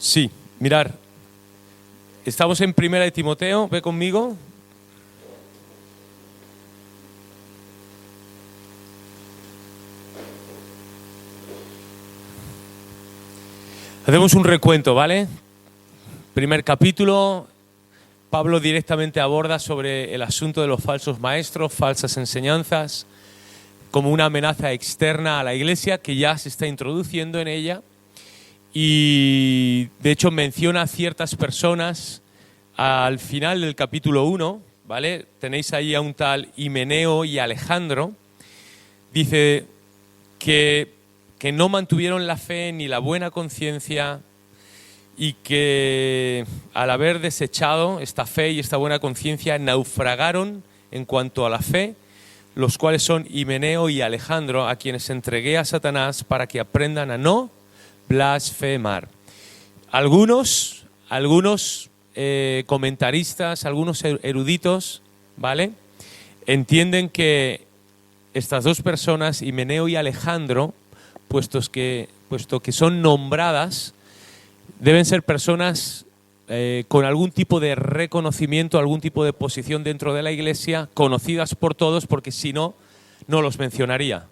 Sí, mirar, estamos en Primera de Timoteo, ve conmigo. Hacemos un recuento, ¿vale? Primer capítulo, Pablo directamente aborda sobre el asunto de los falsos maestros, falsas enseñanzas, como una amenaza externa a la iglesia que ya se está introduciendo en ella. Y de hecho menciona a ciertas personas al final del capítulo 1, ¿vale? Tenéis ahí a un tal Himeneo y Alejandro. Dice que no mantuvieron la fe ni la buena conciencia y que al haber desechado esta fe y esta buena conciencia naufragaron en cuanto a la fe, los cuales son Himeneo y Alejandro, a quienes entregué a Satanás para que aprendan a no blasfemar. Algunos comentaristas, algunos eruditos, ¿vale?, entienden que estas dos personas, Himeneo y Alejandro, puesto que son nombradas, deben ser personas con algún tipo de reconocimiento, algún tipo de posición dentro de la iglesia, conocidas por todos, porque si no, no los mencionaría.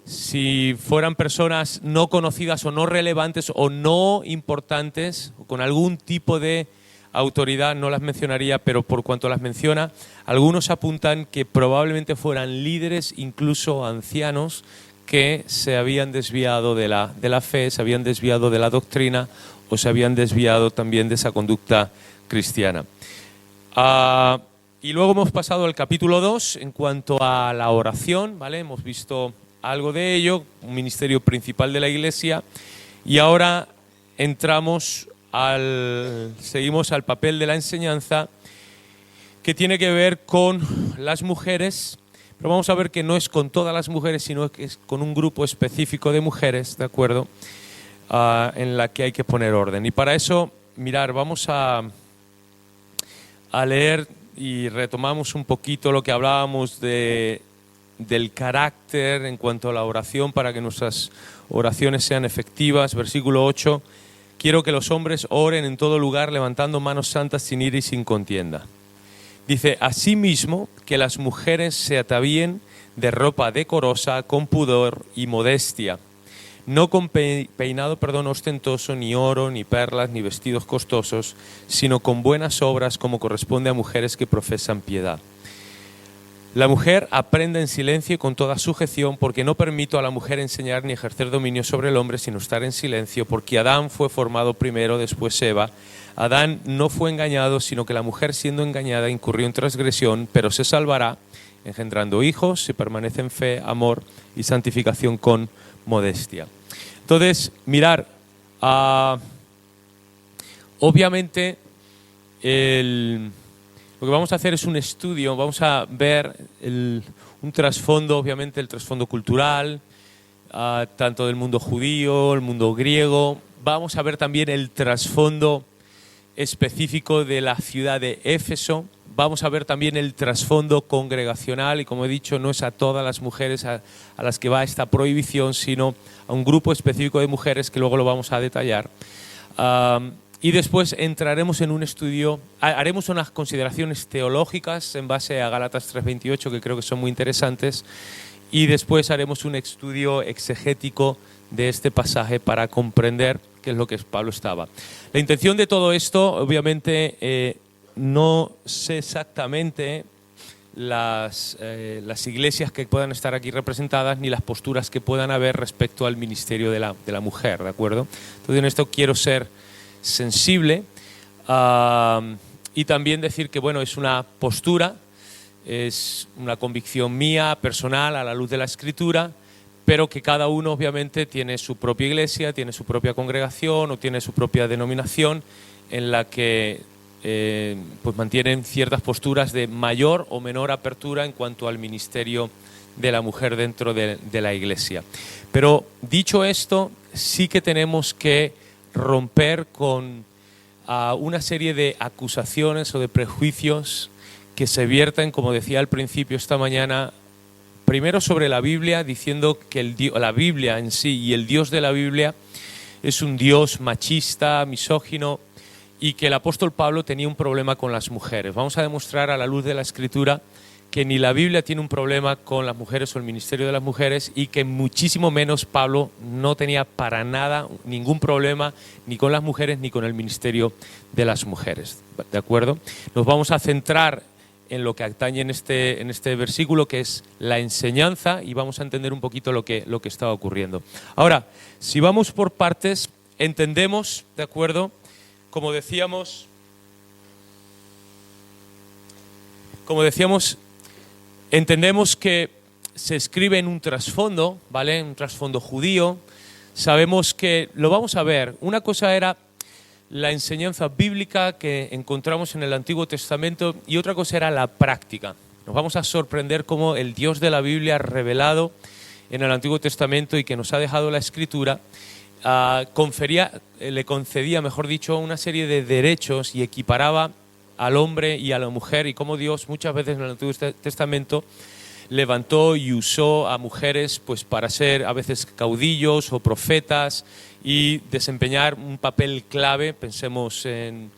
Si fueran personas no conocidas o no relevantes o no importantes, o con algún tipo de autoridad, no las mencionaría, pero por cuanto las menciona, algunos apuntan que probablemente fueran líderes, incluso ancianos, que se habían desviado de la fe, se habían desviado de la doctrina o se habían desviado también de esa conducta cristiana. Y luego hemos pasado al capítulo 2 en cuanto a la oración, ¿vale? Hemos visto algo de ello, un ministerio principal de la iglesia, y ahora seguimos al papel de la enseñanza, que tiene que ver con las mujeres. Pero vamos a ver que no es con todas las mujeres, sino que es con un grupo específico de mujeres, ¿de acuerdo?, en la que hay que poner orden. Y para eso, mirar, vamos a leer y retomamos un poquito lo que hablábamos del carácter en cuanto a la oración para que nuestras oraciones sean efectivas. Versículo 8, quiero que los hombres oren en todo lugar levantando manos santas sin ira y sin contienda. Dice, asimismo, que las mujeres se atavíen de ropa decorosa, con pudor y modestia, no con peinado ostentoso, ni oro, ni perlas, ni vestidos costosos, sino con buenas obras, como corresponde a mujeres que profesan piedad. La mujer aprenda en silencio y con toda sujeción, porque no permito a la mujer enseñar ni ejercer dominio sobre el hombre, sino estar en silencio, porque Adán fue formado primero, después Eva. Adán no fue engañado, sino que la mujer, siendo engañada, incurrió en transgresión, pero se salvará, engendrando hijos, si permanece en fe, amor y santificación con modestia. Entonces, mirar, obviamente lo que vamos a hacer es un estudio, vamos a ver un trasfondo, obviamente el trasfondo cultural, tanto del mundo judío, el mundo griego. Vamos a ver también el trasfondo específico de la ciudad de Éfeso. Vamos a ver también el trasfondo congregacional, y como he dicho, no es a todas las mujeres a las que va esta prohibición, sino a un grupo específico de mujeres que luego lo vamos a detallar. Y después entraremos en un estudio, haremos unas consideraciones teológicas en base a Gálatas 3:28, que creo que son muy interesantes, y después haremos un estudio exegético de este pasaje para comprender qué es lo que Pablo estaba. La intención de todo esto, obviamente, no sé exactamente las iglesias que puedan estar aquí representadas ni las posturas que puedan haber respecto al ministerio de la mujer, ¿de acuerdo? Entonces en esto quiero ser sensible y también decir que, bueno, es una postura, es una convicción mía, personal, a la luz de la Escritura, pero que cada uno obviamente tiene su propia iglesia, tiene su propia congregación o tiene su propia denominación en la que pues mantienen ciertas posturas de mayor o menor apertura en cuanto al ministerio de la mujer dentro de la iglesia. Pero dicho esto, sí que tenemos que romper con una serie de acusaciones o de prejuicios que se vierten, como decía al principio esta mañana, primero sobre la Biblia, diciendo que la Biblia en sí y el Dios de la Biblia es un Dios machista, misógino, y que el apóstol Pablo tenía un problema con las mujeres. Vamos a demostrar a la luz de la Escritura que ni la Biblia tiene un problema con las mujeres o el ministerio de las mujeres, y que muchísimo menos Pablo no tenía para nada ningún problema ni con las mujeres ni con el ministerio de las mujeres. ¿De acuerdo? Nos vamos a centrar en lo que atañe en este versículo, que es la enseñanza, y vamos a entender un poquito lo que estaba ocurriendo. Ahora, si vamos por partes, entendemos, ¿de acuerdo? Como decíamos, entendemos que se escribe en un trasfondo, ¿vale? Un trasfondo judío. Sabemos que, lo vamos a ver, una cosa era la enseñanza bíblica que encontramos en el Antiguo Testamento y otra cosa era la práctica. Nos vamos a sorprender cómo el Dios de la Biblia revelado en el Antiguo Testamento y que nos ha dejado la Escritura le concedía, mejor dicho, una serie de derechos y equiparaba al hombre y a la mujer, y cómo Dios muchas veces en el Antiguo Testamento levantó y usó a mujeres pues para ser a veces caudillos o profetas y desempeñar un papel clave. Pensemos en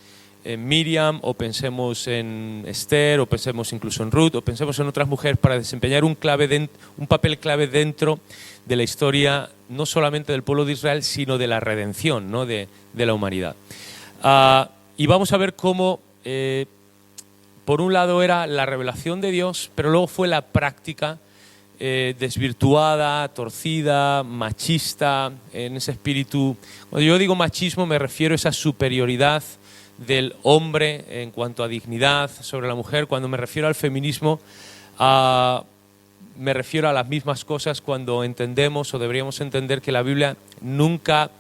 Miriam, o pensemos en Esther, o pensemos incluso en Ruth, o pensemos en otras mujeres para desempeñar un papel clave dentro de la historia, no solamente del pueblo de Israel, sino de la redención, ¿no? de la humanidad. Y vamos a ver cómo, por un lado era la revelación de Dios, pero luego fue la práctica desvirtuada, torcida, machista, en ese espíritu. Cuando yo digo machismo me refiero a esa superioridad del hombre en cuanto a dignidad sobre la mujer. Cuando me refiero al feminismo, me refiero a las mismas cosas cuando entendemos, o deberíamos entender, que la Biblia nunca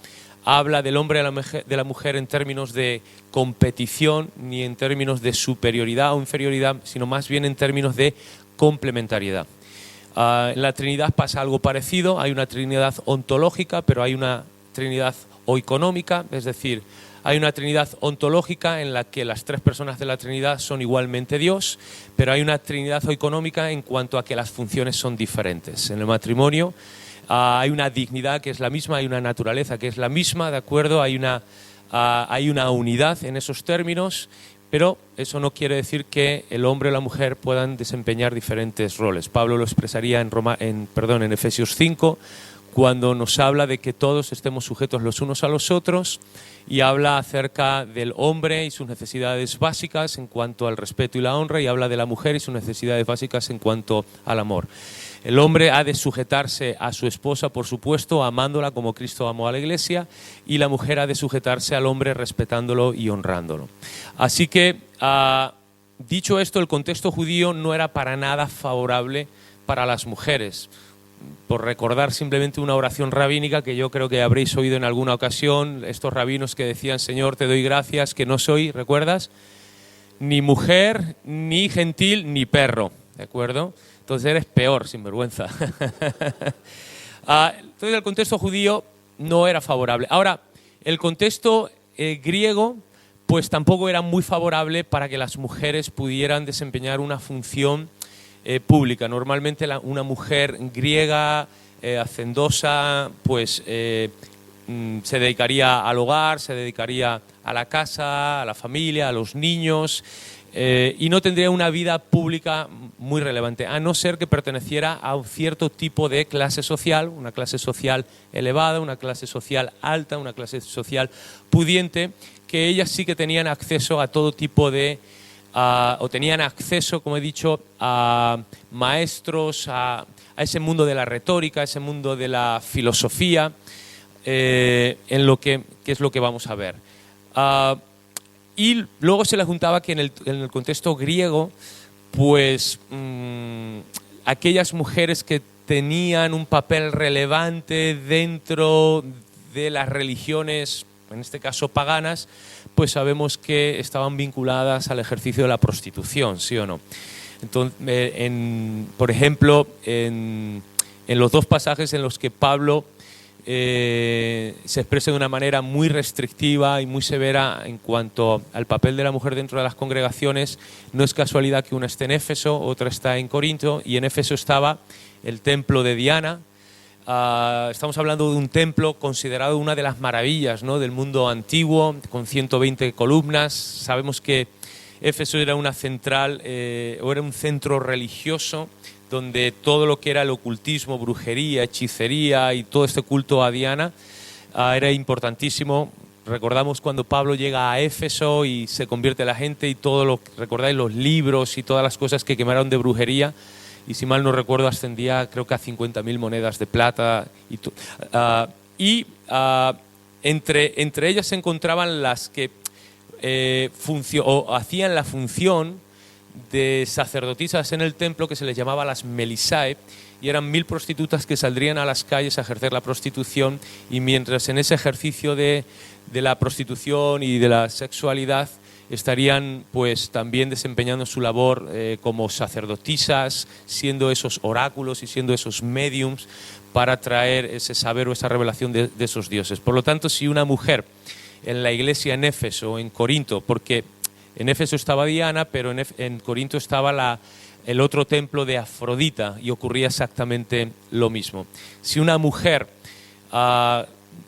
habla del hombre y de la mujer en términos de competición ni en términos de superioridad o inferioridad, sino más bien en términos de complementariedad. En la Trinidad pasa algo parecido. Hay una Trinidad ontológica, pero hay una Trinidad oiconómica, es decir, hay una Trinidad ontológica en la que las tres personas de la Trinidad son igualmente Dios, pero hay una Trinidad oiconómica en cuanto a que las funciones son diferentes. En el matrimonio hay una dignidad que es la misma, hay una naturaleza que es la misma, ¿de acuerdo? Hay una unidad en esos términos, pero eso no quiere decir que el hombre o la mujer puedan desempeñar diferentes roles. Pablo lo expresaría en Efesios 5, cuando nos habla de que todos estemos sujetos los unos a los otros, y habla acerca del hombre y sus necesidades básicas en cuanto al respeto y la honra, y habla de la mujer y sus necesidades básicas en cuanto al amor. El hombre ha de sujetarse a su esposa, por supuesto, amándola como Cristo amó a la Iglesia, y la mujer ha de sujetarse al hombre respetándolo y honrándolo. Así que, dicho esto, el contexto judío no era para nada favorable para las mujeres. Por recordar simplemente una oración rabínica que yo creo que habréis oído en alguna ocasión, estos rabinos que decían: Señor, te doy gracias que no soy, ¿recuerdas? Ni mujer, ni gentil, ni perro, ¿de acuerdo? Entonces eres peor, sinvergüenza. Entonces el contexto judío no era favorable. Ahora, el contexto griego pues tampoco era muy favorable para que las mujeres pudieran desempeñar una función pública. Normalmente una mujer griega, hacendosa, pues se dedicaría al hogar, se dedicaría a la casa, a la familia, a los niños, y no tendría una vida pública muy relevante, a no ser que perteneciera a un cierto tipo de clase social, una clase social elevada, una clase social alta, una clase social pudiente, que ellas sí que tenían acceso a todo tipo de o tenían acceso, como he dicho, a maestros, a ese mundo de la retórica, a ese mundo de la filosofía, en lo que es lo que vamos a ver. Y luego se le juntaba que en el contexto griego, pues aquellas mujeres que tenían un papel relevante dentro de las religiones, en este caso paganas, pues sabemos que estaban vinculadas al ejercicio de la prostitución, ¿sí o no? Entonces, por ejemplo, en los dos pasajes en los que Pablo se expresa de una manera muy restrictiva y muy severa en cuanto al papel de la mujer dentro de las congregaciones, no es casualidad que una esté en Éfeso, otra está en Corinto, y en Éfeso estaba el templo de Diana, Estamos hablando de un templo considerado una de las maravillas, ¿no?, del mundo antiguo, con 120 columnas. Sabemos que Éfeso era una central, o era un centro religioso, donde todo lo que era el ocultismo, brujería, hechicería y todo este culto a Diana era importantísimo. Recordamos cuando Pablo llega a Éfeso y se convierte la gente y todo lo, recordáis los libros y todas las cosas que quemaron de brujería, y si mal no recuerdo ascendía creo que a 50.000 monedas de plata. Entre ellas se encontraban las que hacían la función de sacerdotisas en el templo, que se les llamaba las Melisae, y eran 1000 prostitutas que saldrían a las calles a ejercer la prostitución, y mientras en ese ejercicio de la prostitución y de la sexualidad estarían pues también desempeñando su labor como sacerdotisas, siendo esos oráculos y siendo esos mediums para traer ese saber o esa revelación de esos dioses. Por lo tanto, si una mujer en la iglesia en Éfeso o en Corinto, porque en Éfeso estaba Diana, pero en Corinto estaba el otro templo de Afrodita, y ocurría exactamente lo mismo. Si una mujer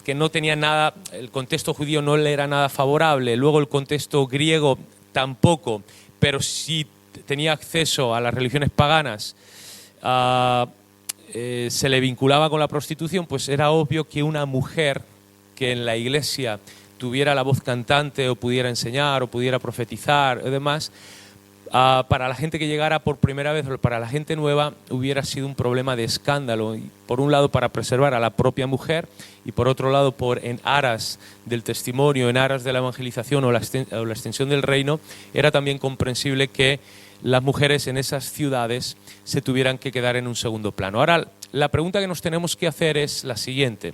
que no tenía nada, el contexto judío no le era nada favorable, luego el contexto griego tampoco, pero sí tenía acceso a las religiones paganas, se le vinculaba con la prostitución, pues era obvio que una mujer que en la iglesia tuviera la voz cantante o pudiera enseñar o pudiera profetizar y demás, para la gente que llegara por primera vez o para la gente nueva hubiera sido un problema de escándalo. Y por un lado para preservar a la propia mujer, y por otro lado en aras del testimonio, en aras de la evangelización o la extensión del reino, era también comprensible que las mujeres en esas ciudades se tuvieran que quedar en un segundo plano. Ahora, la pregunta que nos tenemos que hacer es la siguiente.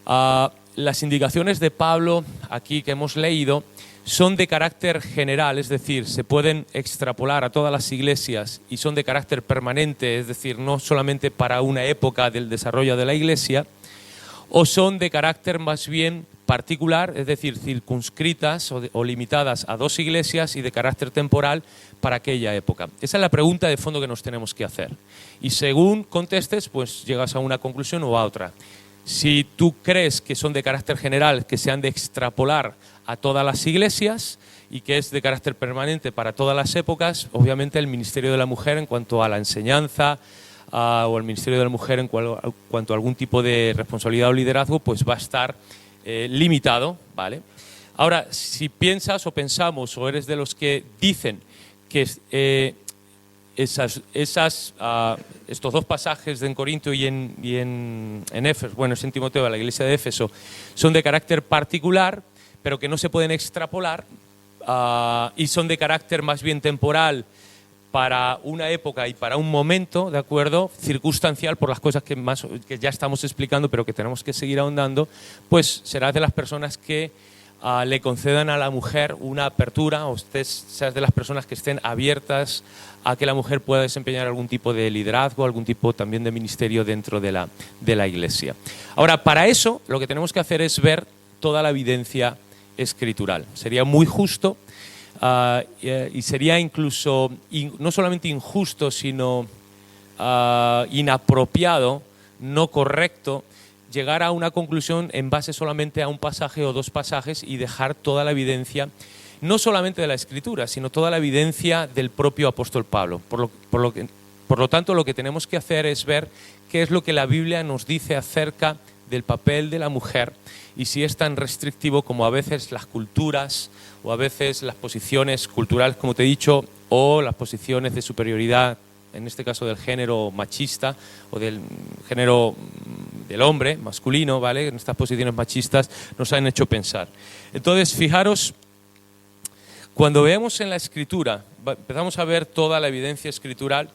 Las indicaciones de Pablo aquí que hemos leído son de carácter general, es decir, se pueden extrapolar a todas las iglesias y son de carácter permanente, es decir, no solamente para una época del desarrollo de la iglesia, o son de carácter más bien particular, es decir, circunscritas o limitadas a 2 iglesias y de carácter temporal para aquella época. Esa es la pregunta de fondo que nos tenemos que hacer. Y según contestes, pues llegas a una conclusión o a otra. Si tú crees que son de carácter general, que se han de extrapolar a todas las iglesias y que es de carácter permanente para todas las épocas, obviamente el ministerio de la mujer en cuanto a la enseñanza o el ministerio de la mujer en cuanto a algún tipo de responsabilidad o liderazgo, pues va a estar limitado, ¿vale? Ahora, si piensas o pensamos o eres de los que dicen que estos 2 pasajes en Corinto y en Éfeso, bueno, es en Timoteo, la iglesia de Éfeso, son de carácter particular, pero que no se pueden extrapolar, y son de carácter más bien temporal para una época y para un momento, ¿de acuerdo?, circunstancial por las cosas que ya estamos explicando, pero que tenemos que seguir ahondando, pues serás de las personas que le concedan a la mujer una apertura, o seas de las personas que estén abiertas a que la mujer pueda desempeñar algún tipo de liderazgo, algún tipo también de ministerio dentro de la iglesia. Ahora, para eso lo que tenemos que hacer es ver toda la evidencia escritural. Sería muy justo y sería incluso no solamente injusto, sino inapropiado, no correcto, llegar a una conclusión en base solamente a un pasaje o 2 pasajes y dejar toda la evidencia, no solamente de la Escritura, sino toda la evidencia del propio apóstol Pablo. Por lo tanto, lo que tenemos que hacer es ver qué es lo que la Biblia nos dice acerca del papel de la mujer y si es tan restrictivo como a veces las culturas o a veces las posiciones culturales, como te he dicho, o las posiciones de superioridad, en este caso del género machista o del género del hombre masculino, ¿vale? En estas posiciones machistas nos han hecho pensar. Entonces, fijaros, cuando veamos en la Escritura, empezamos a ver toda la evidencia escritural,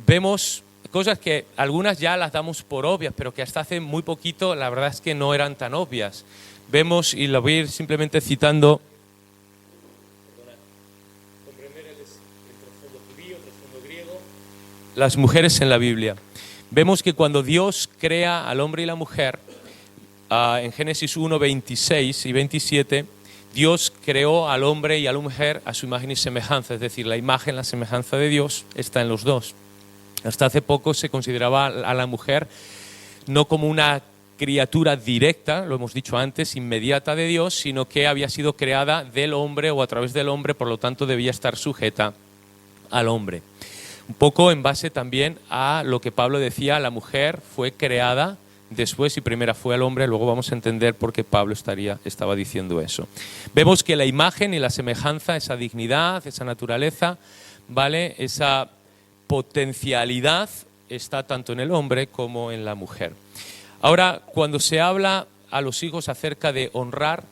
vemos cosas que algunas ya las damos por obvias, pero que hasta hace muy poquito la verdad es que no eran tan obvias. Vemos, y lo voy a ir simplemente citando, comprender el trasfondo judío, el trasfondo griego, las mujeres en la Biblia. Vemos que cuando Dios crea al hombre y la mujer, en Génesis 1, 26 y 27, Dios creó al hombre y a la mujer a su imagen y semejanza, es decir, la imagen, la semejanza de Dios está en los dos. Hasta hace poco se consideraba a la mujer no como una criatura directa, lo hemos dicho antes, inmediata de Dios, sino que había sido creada del hombre o a través del hombre, por lo tanto debía estar sujeta al hombre. Un poco en base también a lo que Pablo decía, la mujer fue creada después y primero fue al hombre, luego vamos a entender por qué Pablo estaba diciendo eso. Vemos que la imagen y la semejanza, esa dignidad, esa naturaleza, ¿vale?, esa potencialidad está tanto en el hombre como en la mujer. Ahora, cuando se habla a los hijos acerca de honrar,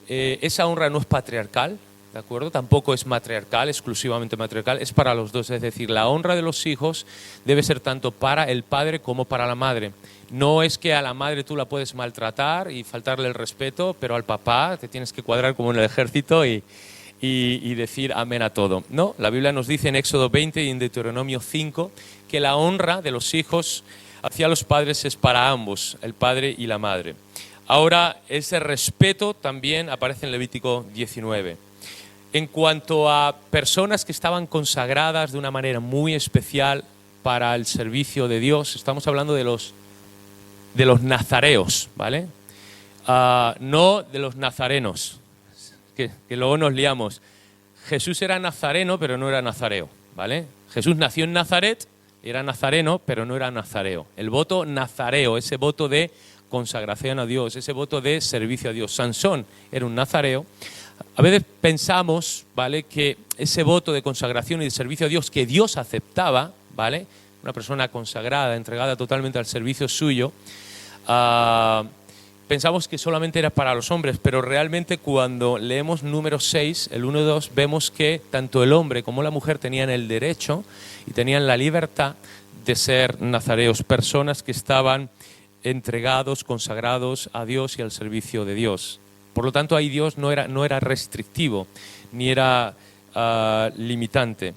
esa honra no es patriarcal, ¿de acuerdo? Tampoco es matriarcal, exclusivamente matriarcal, es para los dos. Es decir, la honra de los hijos debe ser tanto para el padre como para la madre. No es que a la madre tú la puedes maltratar y faltarle el respeto, pero al papá te tienes que cuadrar como en el ejército y decir amén a todo. No, la Biblia nos dice en Éxodo 20 y en Deuteronomio 5 que la honra de los hijos hacia los padres es para ambos, el padre y la madre. Ahora, ese respeto también aparece en Levítico 19. En cuanto a personas que estaban consagradas de una manera muy especial para el servicio de Dios, estamos hablando de los nazareos, ¿vale? No de los nazarenos, que luego nos liamos. Jesús era nazareno, pero no era nazareo, ¿vale? Jesús nació en Nazaret, era nazareno, pero no era nazareo. El voto nazareo, ese voto de consagración a Dios, ese voto de servicio a Dios. Sansón era un nazareo. A veces pensamos, ¿vale?, que ese voto de consagración y de servicio a Dios que Dios aceptaba, ¿vale?, una persona consagrada, entregada totalmente al servicio suyo, pensamos que solamente era para los hombres, pero realmente cuando leemos Números 6, el 1 y 2, vemos que tanto el hombre como la mujer tenían el derecho y tenían la libertad de ser nazareos, personas que estaban entregados, consagrados a Dios y al servicio de Dios. Por lo tanto, ahí Dios no era restrictivo, ni era limitante.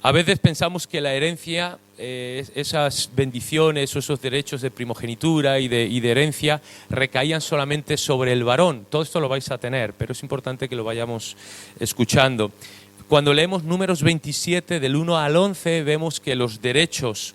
A veces pensamos que la herencia, esas bendiciones o esos derechos de primogenitura y de herencia recaían solamente sobre el varón. Todo esto lo vais a tener, pero es importante que lo vayamos escuchando. Cuando leemos Números 27, del 1 al 11, vemos que los derechos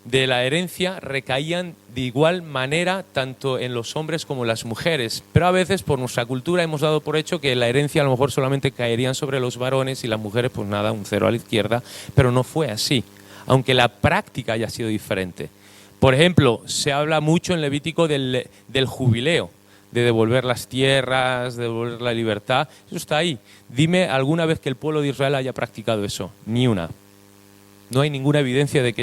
de la herencia recaían de igual manera tanto en los hombres como en las mujeres, pero a veces por nuestra cultura hemos dado por hecho que la herencia a lo mejor solamente caerían sobre los varones y las mujeres pues nada, un cero a la izquierda, pero no fue así, aunque la práctica haya sido diferente. Por ejemplo, se habla mucho en Levítico del jubileo, de devolver las tierras, de devolver la libertad, eso está ahí. Dime alguna vez que el pueblo de Israel haya practicado eso, ni una. No hay ninguna evidencia de que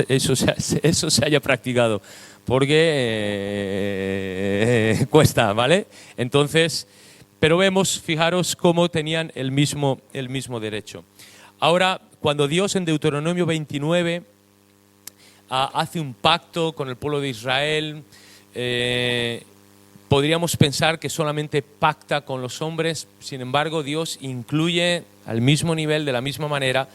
eso se haya practicado, porque cuesta, ¿vale? Entonces, pero vemos, fijaros cómo tenían el mismo derecho. Ahora, cuando Dios en Deuteronomio 29 hace un pacto con el pueblo de Israel, podríamos pensar que solamente pacta con los hombres, sin embargo, Dios incluye al mismo nivel, de la misma manera,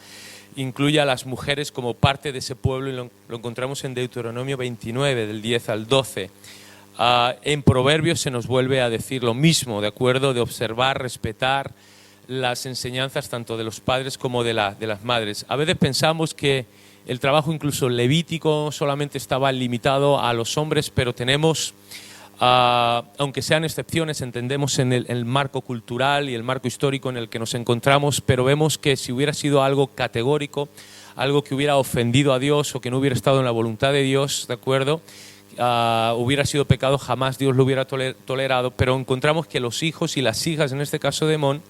incluye a las mujeres como parte de ese pueblo y lo encontramos en Deuteronomio 29, del 10 al 12. En Proverbios se nos vuelve a decir lo mismo, ¿de acuerdo? De observar, respetar las enseñanzas tanto de los padres como de las madres. A veces pensamos que el trabajo incluso levítico solamente estaba limitado a los hombres, pero tenemos, aunque sean excepciones, entendemos en el marco cultural y el marco histórico en el que nos encontramos, pero vemos que si hubiera sido algo categórico, algo que hubiera ofendido a Dios o que no hubiera estado en la voluntad de Dios, ¿de acuerdo? Hubiera sido pecado, jamás Dios lo hubiera tolerado, pero encontramos que los hijos y las hijas, en este caso de Amón,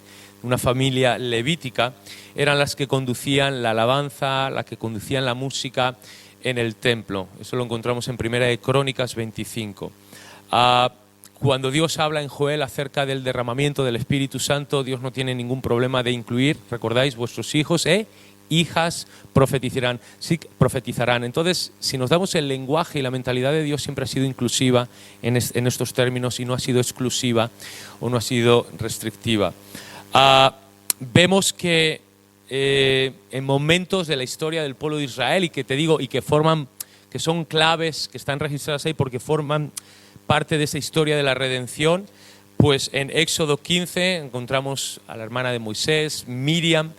una familia levítica, eran las que conducían la alabanza, las que conducían la música en el templo. Eso lo encontramos en Primera de Crónicas 25. Cuando Dios habla en Joel acerca del derramamiento del Espíritu Santo, Dios no tiene ningún problema de incluir, recordáis, vuestros hijos hijas profetizarán. Sí, profetizarán. Entonces, si nos damos el lenguaje y la mentalidad de Dios, siempre ha sido inclusiva en estos términos y no ha sido exclusiva o no ha sido restrictiva. Vemos que en momentos de la historia del pueblo de Israel y que que son claves, que están registradas ahí porque forman parte de esa historia de la redención, pues en Éxodo 15 encontramos a la hermana de Moisés, Miriam,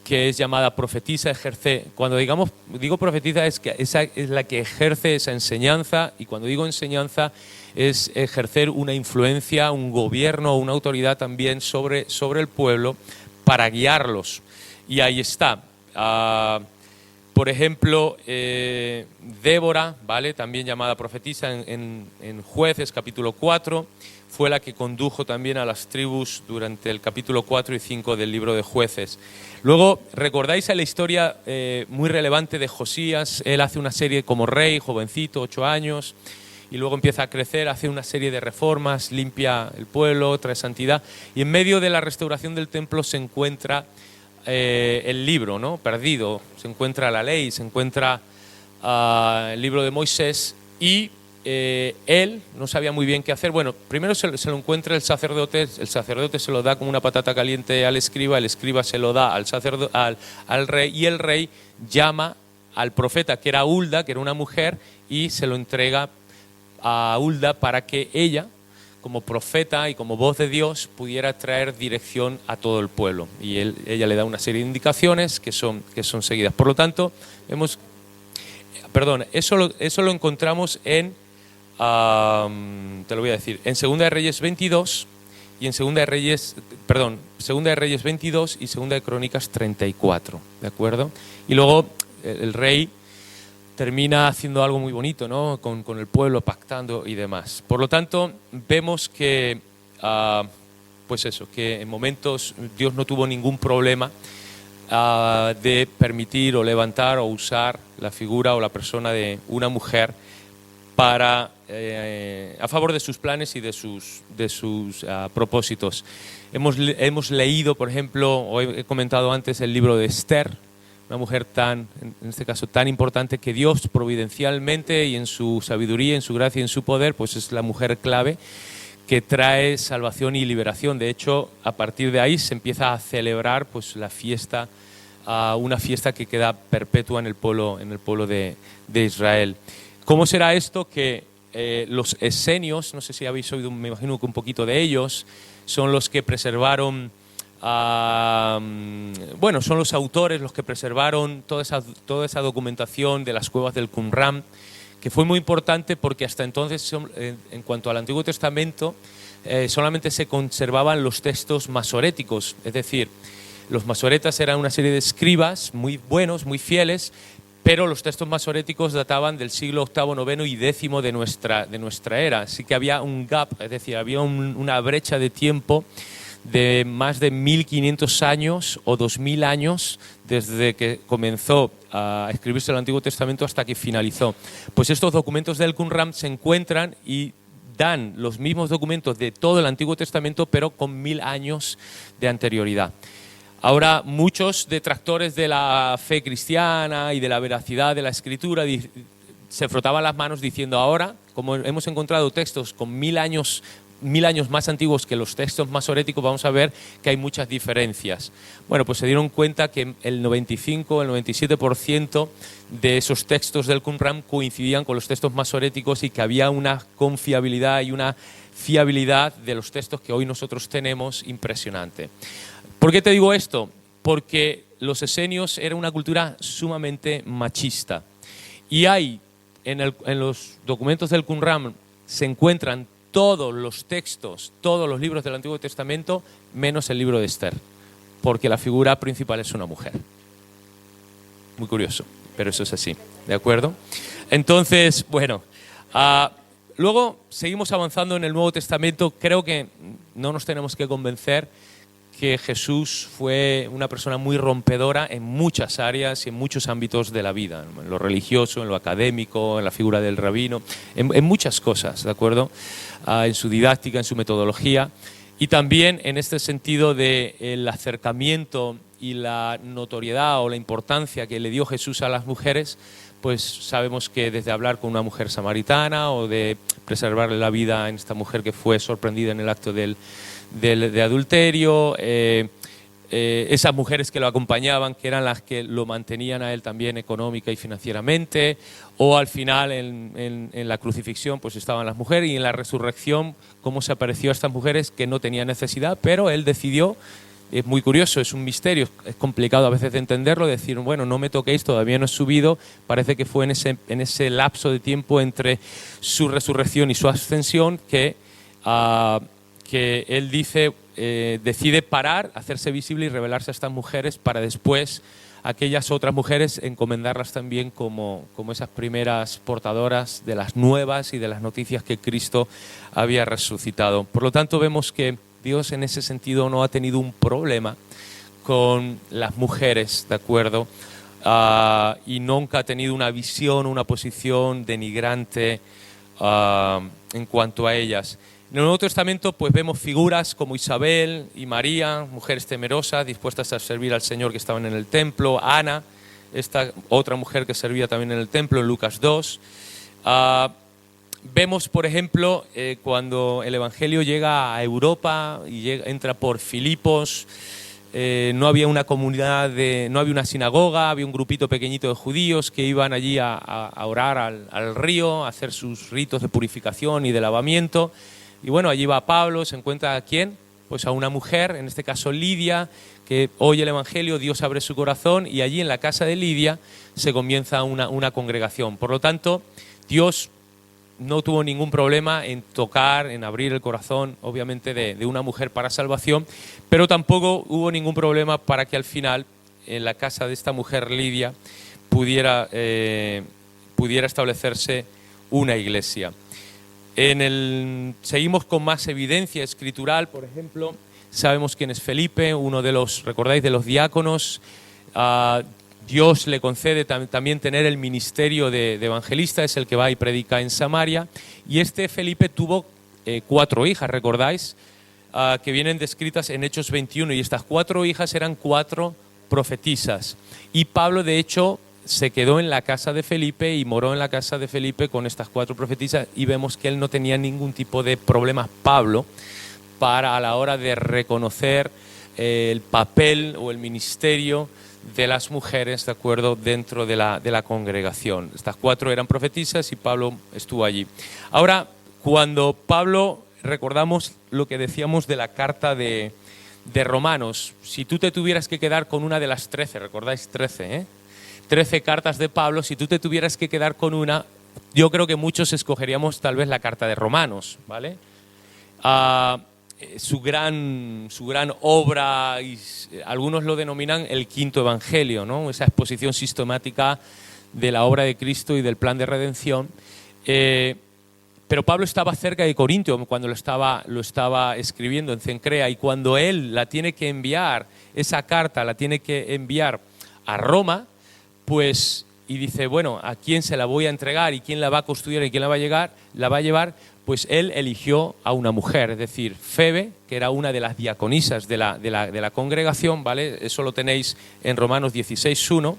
que es llamada profetisa, ejerce, cuando digo profetisa es que esa es la que ejerce esa enseñanza, y cuando digo enseñanza es ejercer una influencia, un gobierno, una autoridad también sobre el pueblo para guiarlos. Y ahí está. Por ejemplo, Débora, ¿vale?, también llamada profetisa en Jueces capítulo 4, fue la que condujo también a las tribus durante el capítulo 4 y 5 del libro de Jueces. Luego, ¿recordáis la historia muy relevante de Josías? Él hace una serie como rey, jovencito, 8 años, y luego empieza a crecer, hace una serie de reformas, limpia el pueblo, trae santidad, y en medio de la restauración del templo se encuentra el libro, ¿no?, perdido, se encuentra la ley, se encuentra el libro de Moisés, y él no sabía muy bien qué hacer. Bueno, primero se lo encuentra el sacerdote se lo da como una patata caliente al escriba, el escriba se lo da al rey, y el rey llama al profeta, que era Hulda, que era una mujer, y se lo entrega a Hulda para que ella, como profeta y como voz de Dios, pudiera traer dirección a todo el pueblo. Y ella le da una serie de indicaciones que son seguidas. Por lo tanto, eso lo encontramos en, te lo voy a decir, en Segunda de Reyes 22 y en Segunda de Reyes 22 y Segunda de Crónicas 34, ¿de acuerdo? Y luego el rey termina haciendo algo muy bonito, ¿no?, con el pueblo, pactando y demás. Por lo tanto, vemos que, pues eso, que en momentos Dios no tuvo ningún problema de permitir o levantar o usar la figura o la persona de una mujer para a favor de sus planes y de sus propósitos. Hemos leído, por ejemplo, o he comentado antes el libro de Esther, una mujer en este caso tan importante, que Dios providencialmente y en su sabiduría, en su gracia y en su poder, pues es la mujer clave que trae salvación y liberación. De hecho, a partir de ahí se empieza a celebrar pues la fiesta, una fiesta que queda perpetua en el pueblo de Israel. ¿Cómo será esto? Que los esenios, no sé si habéis oído, me imagino que un poquito de ellos, son los que preservaron, son los autores los que preservaron toda esa documentación de las cuevas del Qumran, que fue muy importante porque hasta entonces, en cuanto al Antiguo Testamento, solamente se conservaban los textos masoréticos, es decir, los masoretas eran una serie de escribas muy buenos, muy fieles, pero los textos masoréticos databan del siglo VIII, IX y X de nuestra era, así que había un gap, es decir, había una brecha de tiempo de más de 1500 años o 2000 años desde que comenzó a escribirse el Antiguo Testamento hasta que finalizó. Pues estos documentos del Qumran se encuentran y dan los mismos documentos de todo el Antiguo Testamento, pero con 1000 años de anterioridad. Ahora, muchos detractores de la fe cristiana y de la veracidad de la Escritura se frotaban las manos diciendo: ahora, como hemos encontrado textos con 1000 años más antiguos que los textos masoréticos, vamos a ver que hay muchas diferencias. Bueno, pues se dieron cuenta que el 97% de esos textos del Qumran coincidían con los textos masoréticos y que había una confiabilidad y una fiabilidad de los textos que hoy nosotros tenemos impresionante. ¿Por qué te digo esto? Porque los esenios eran una cultura sumamente machista y hay en los documentos del Qumran se encuentran todos los textos, todos los libros del Antiguo Testamento, menos el libro de Esther, porque la figura principal es una mujer. Muy curioso, pero eso es así, ¿de acuerdo? Entonces, bueno, luego seguimos avanzando en el Nuevo Testamento. Creo que no nos tenemos que convencer que Jesús fue una persona muy rompedora en muchas áreas y en muchos ámbitos de la vida, en lo religioso, en lo académico, en la figura del rabino, en muchas cosas, ¿de acuerdo? En su didáctica, en su metodología, y también en este sentido del acercamiento y la notoriedad o la importancia que le dio Jesús a las mujeres. Pues sabemos que desde hablar con una mujer samaritana o de preservarle la vida a esta mujer que fue sorprendida en el acto de adulterio, esas mujeres que lo acompañaban, que eran las que lo mantenían a él también económica y financieramente, o al final en la crucifixión pues estaban las mujeres, y en la resurrección cómo se apareció a estas mujeres que no tenían necesidad, pero él decidió Es muy curioso, es un misterio, es complicado a veces de entenderlo, decir, bueno, no me toquéis, todavía no he subido. Parece que fue en ese lapso de tiempo entre su resurrección y su ascensión que él dice, decide parar, hacerse visible y revelarse a estas mujeres para después aquellas otras mujeres encomendarlas también como esas primeras portadoras de las nuevas y de las noticias que Cristo había resucitado. Por lo tanto, vemos que Dios en ese sentido no ha tenido un problema con las mujeres, ¿de acuerdo? Y nunca ha tenido una visión, una posición denigrante en cuanto a ellas. En el Nuevo Testamento pues vemos figuras como Isabel y María, mujeres temerosas, dispuestas a servir al Señor que estaban en el templo. Ana, esta otra mujer que servía también en el templo, en Lucas 2. Vemos, por ejemplo, cuando el Evangelio llega a Europa y entra por Filipos, no había una comunidad, no había una sinagoga, había un grupito pequeñito de judíos que iban allí a orar al río, a hacer sus ritos de purificación y de lavamiento. Y bueno, allí va Pablo, se encuentra ¿a quién? Pues a una mujer, en este caso Lidia, que oye el Evangelio, Dios abre su corazón y allí en la casa de Lidia se comienza una congregación. Por lo tanto, Dios no tuvo ningún problema en tocar, en abrir el corazón, obviamente, de una mujer para salvación, pero tampoco hubo ningún problema para que al final, en la casa de esta mujer Lidia, pudiera establecerse una iglesia. Seguimos con más evidencia escritural, por ejemplo, sabemos quién es Felipe, uno de los, ¿recordáis?, de los diáconos. Dios le concede también tener el ministerio de evangelista, es el que va y predica en Samaria. Y este Felipe tuvo 4 hijas, ¿recordáis?, que vienen descritas en Hechos 21. Y estas 4 hijas eran 4 profetisas. Y Pablo, de hecho, se quedó en la casa de Felipe y moró en la casa de Felipe con estas 4 profetisas, y vemos que él no tenía ningún tipo de problemas, Pablo, a la hora de reconocer el papel o el ministerio de las mujeres, ¿de acuerdo?, dentro de la congregación. Estas 4 eran profetisas y Pablo estuvo allí. Ahora, cuando Pablo, recordamos lo que decíamos de la carta de Romanos, si tú te tuvieras que quedar con una de las 13, ¿recordáis 13, 13 cartas de Pablo, si tú te tuvieras que quedar con una, yo creo que muchos escogeríamos tal vez la carta de Romanos, ¿vale? Su gran obra, y algunos lo denominan el quinto evangelio, ¿no? Esa exposición sistemática de la obra de Cristo y del plan de redención. Pero Pablo estaba cerca de Corintio cuando lo estaba escribiendo en Cencrea, y cuando él la tiene que enviar, esa carta la tiene que enviar a Roma, pues, y dice, bueno, ¿a quién se la voy a entregar y quién la va a custodiar y quién la va a llevar? Pues él eligió a una mujer, es decir, Febe, que era una de las diaconisas de la congregación, ¿vale? Eso lo tenéis en Romanos 16:1.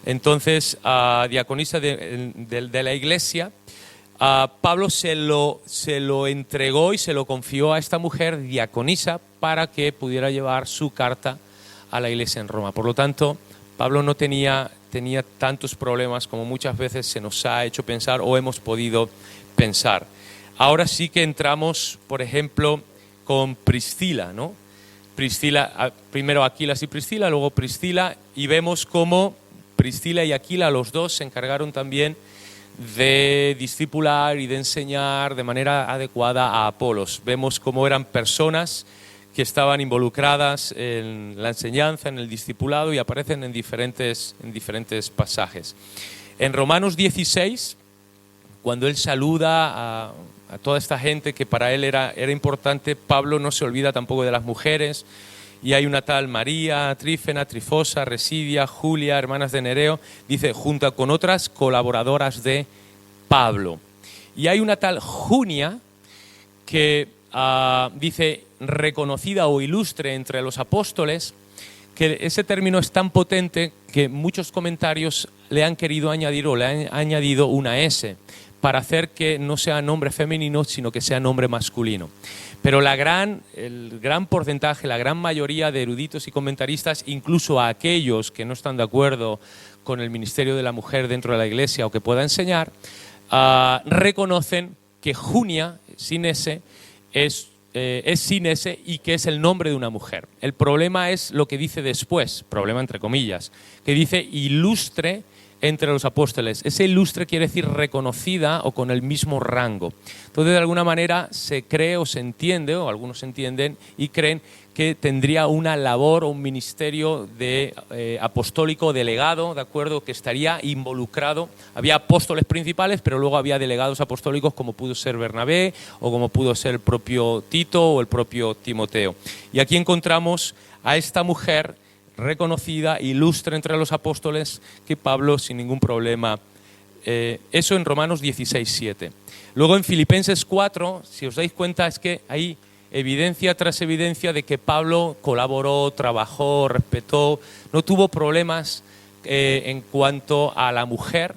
Entonces, diaconisa de la iglesia, Pablo se lo entregó y se lo confió a esta mujer diaconisa para que pudiera llevar su carta a la iglesia en Roma. Por lo tanto, Pablo no tenía tantos problemas como muchas veces se nos ha hecho pensar o hemos podido pensar. Ahora sí que entramos, por ejemplo, con Priscila, ¿no? Priscila, primero Aquilas y Priscila, luego Priscila, y vemos cómo Priscila y Aquila, los dos, se encargaron también de discipular y de enseñar de manera adecuada a Apolos. Vemos cómo eran personas que estaban involucradas en la enseñanza, en el discipulado, y aparecen en diferentes pasajes. En Romanos 16, cuando él saluda a toda esta gente que para él era importante, Pablo no se olvida tampoco de las mujeres, y hay una tal María, Trífena, Trifosa, Residia, Julia, hermanas de Nereo, dice, junto con otras colaboradoras de Pablo. Y hay una tal Junia que dice, reconocida o ilustre entre los apóstoles, que ese término es tan potente que muchos comentarios le han querido añadir o le han añadido una S para hacer que no sea nombre femenino, sino que sea nombre masculino. Pero el gran porcentaje, la gran mayoría de eruditos y comentaristas, incluso a aquellos que no están de acuerdo con el ministerio de la mujer dentro de la iglesia o que pueda enseñar, reconocen que Junia, sin S, es es sin ese y que es el nombre de una mujer. El problema es lo que dice después, problema entre comillas, que dice ilustre entre los apóstoles. Ese ilustre quiere decir reconocida o con el mismo rango. Entonces, de alguna manera se cree o se entiende, o algunos entienden y creen que tendría una labor o un ministerio de apostólico delegado, ¿de acuerdo?, que estaría involucrado. Había apóstoles principales, pero luego había delegados apostólicos como pudo ser Bernabé o como pudo ser el propio Tito o el propio Timoteo. Y aquí encontramos a esta mujer reconocida, ilustre entre los apóstoles, que Pablo sin ningún problema, eso en Romanos 16:7. Luego en Filipenses 4, si os dais cuenta, es que hay evidencia tras evidencia de que Pablo colaboró, trabajó, respetó, no tuvo problemas en cuanto a la mujer,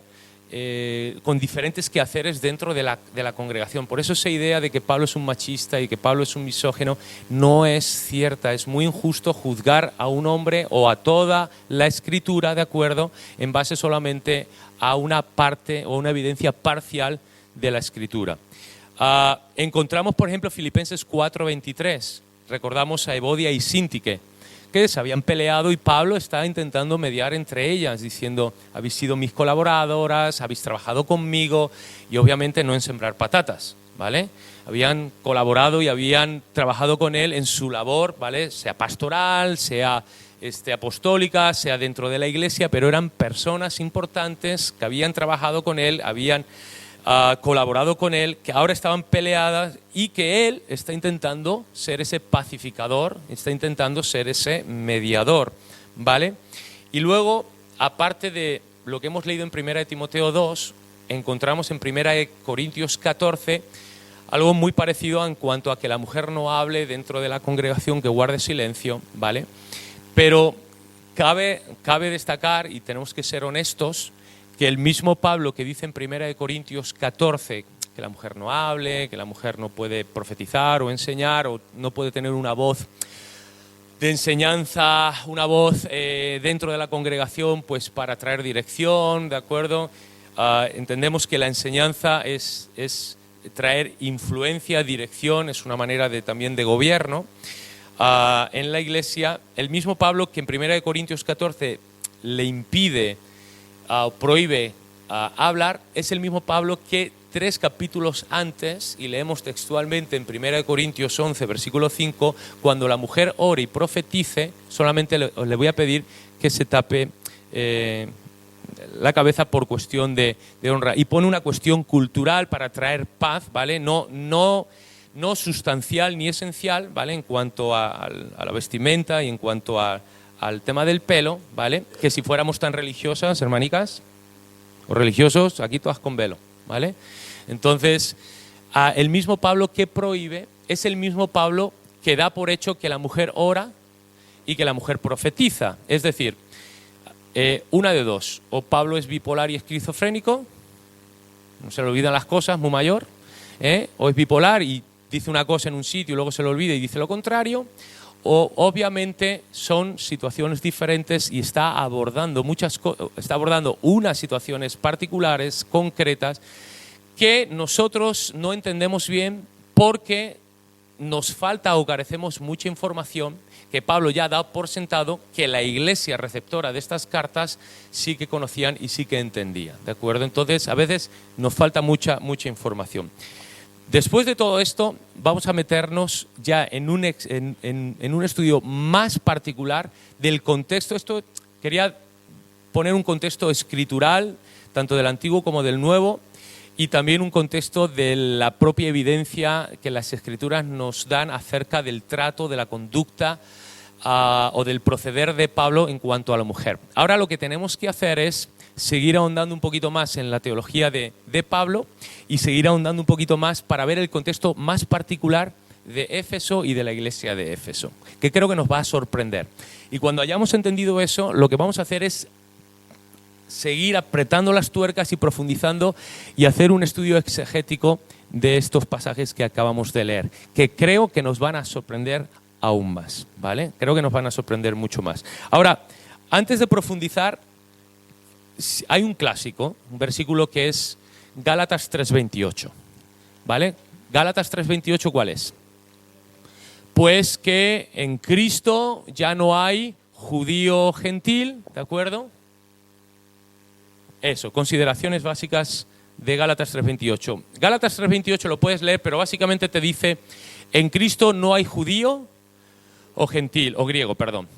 con diferentes quehaceres dentro de la congregación. Por eso esa idea de que Pablo es un machista y que Pablo es un misógino no es cierta. Es muy injusto juzgar a un hombre o a toda la Escritura, ¿de acuerdo?, en base solamente a una parte o una evidencia parcial de la Escritura. Encontramos, por ejemplo, Filipenses 4:23. Recordamos a Evodia y Síntique, que se habían peleado y Pablo está intentando mediar entre ellas, diciendo, habéis sido mis colaboradoras, habéis trabajado conmigo, y obviamente no en sembrar patatas, ¿vale? Habían colaborado y habían trabajado con él en su labor, ¿vale?, sea pastoral, sea apostólica, sea dentro de la iglesia, pero eran personas importantes que habían trabajado con él, habían colaborado con él, que ahora estaban peleadas y que él está intentando ser ese pacificador, está intentando ser ese mediador, ¿vale? Y luego, aparte de lo que hemos leído en 1 Timoteo 2, encontramos en 1 Corintios 14 algo muy parecido en cuanto a que la mujer no hable dentro de la congregación, que guarde silencio, ¿vale? Pero cabe destacar, y tenemos que ser honestos, que el mismo Pablo que dice en 1 Corintios 14 que la mujer no hable, que la mujer no puede profetizar o enseñar o no puede tener una voz de enseñanza, una voz dentro de la congregación, pues para traer dirección, ¿de acuerdo? Entendemos que la enseñanza es traer influencia, dirección, es una manera también de gobierno en la iglesia. El mismo Pablo que en 1 Corintios 14 le impide prohíbe hablar, es el mismo Pablo que 3 capítulos antes, y leemos textualmente en 1 Corintios 11, versículo 5, cuando la mujer ore y profetice, solamente le voy a pedir que se tape la cabeza por cuestión de honra, y pone una cuestión cultural para traer paz, ¿vale? No sustancial ni esencial, ¿vale?, en cuanto a la vestimenta y en cuanto al tema del pelo, ¿vale? Que si fuéramos tan religiosas, hermanicas, o religiosos, aquí todas con velo, ¿vale? Entonces, el mismo Pablo que prohíbe es el mismo Pablo que da por hecho que la mujer ora y que la mujer profetiza. Es decir, una de dos, o Pablo es bipolar y esquizofrénico, no se le olvidan las cosas, muy mayor, o es bipolar y dice una cosa en un sitio y luego se le olvida y dice lo contrario, o obviamente son situaciones diferentes y está abordando unas situaciones particulares, concretas, que nosotros no entendemos bien porque nos falta o carecemos mucha información, que Pablo ya ha dado por sentado que la iglesia receptora de estas cartas sí que conocían y sí que entendían, ¿de acuerdo? Entonces, a veces nos falta mucha información. Después de todo esto, vamos a meternos ya en un estudio más particular del contexto. Esto quería poner un contexto escritural, tanto del Antiguo como del Nuevo, y también un contexto de la propia evidencia que las Escrituras nos dan acerca del trato, de la conducta o del proceder de Pablo en cuanto a la mujer. Ahora lo que tenemos que hacer es seguir ahondando un poquito más en la teología de Pablo y seguir ahondando un poquito más para ver el contexto más particular de Éfeso y de la iglesia de Éfeso, que creo que nos va a sorprender. Y cuando hayamos entendido eso, lo que vamos a hacer es seguir apretando las tuercas y profundizando y hacer un estudio exegético de estos pasajes que acabamos de leer, que creo que nos van a sorprender aún más, ¿vale? Creo que nos van a sorprender mucho más. Ahora, antes de profundizar, hay un clásico, un versículo que es Gálatas 3:28, ¿vale? Gálatas 3:28, ¿cuál es? Pues que en Cristo ya no hay judío gentil, ¿de acuerdo? Eso, consideraciones básicas de Gálatas 3:28. Gálatas 3:28 lo puedes leer, pero básicamente te dice, en Cristo no hay judío o gentil, o griego, perdón.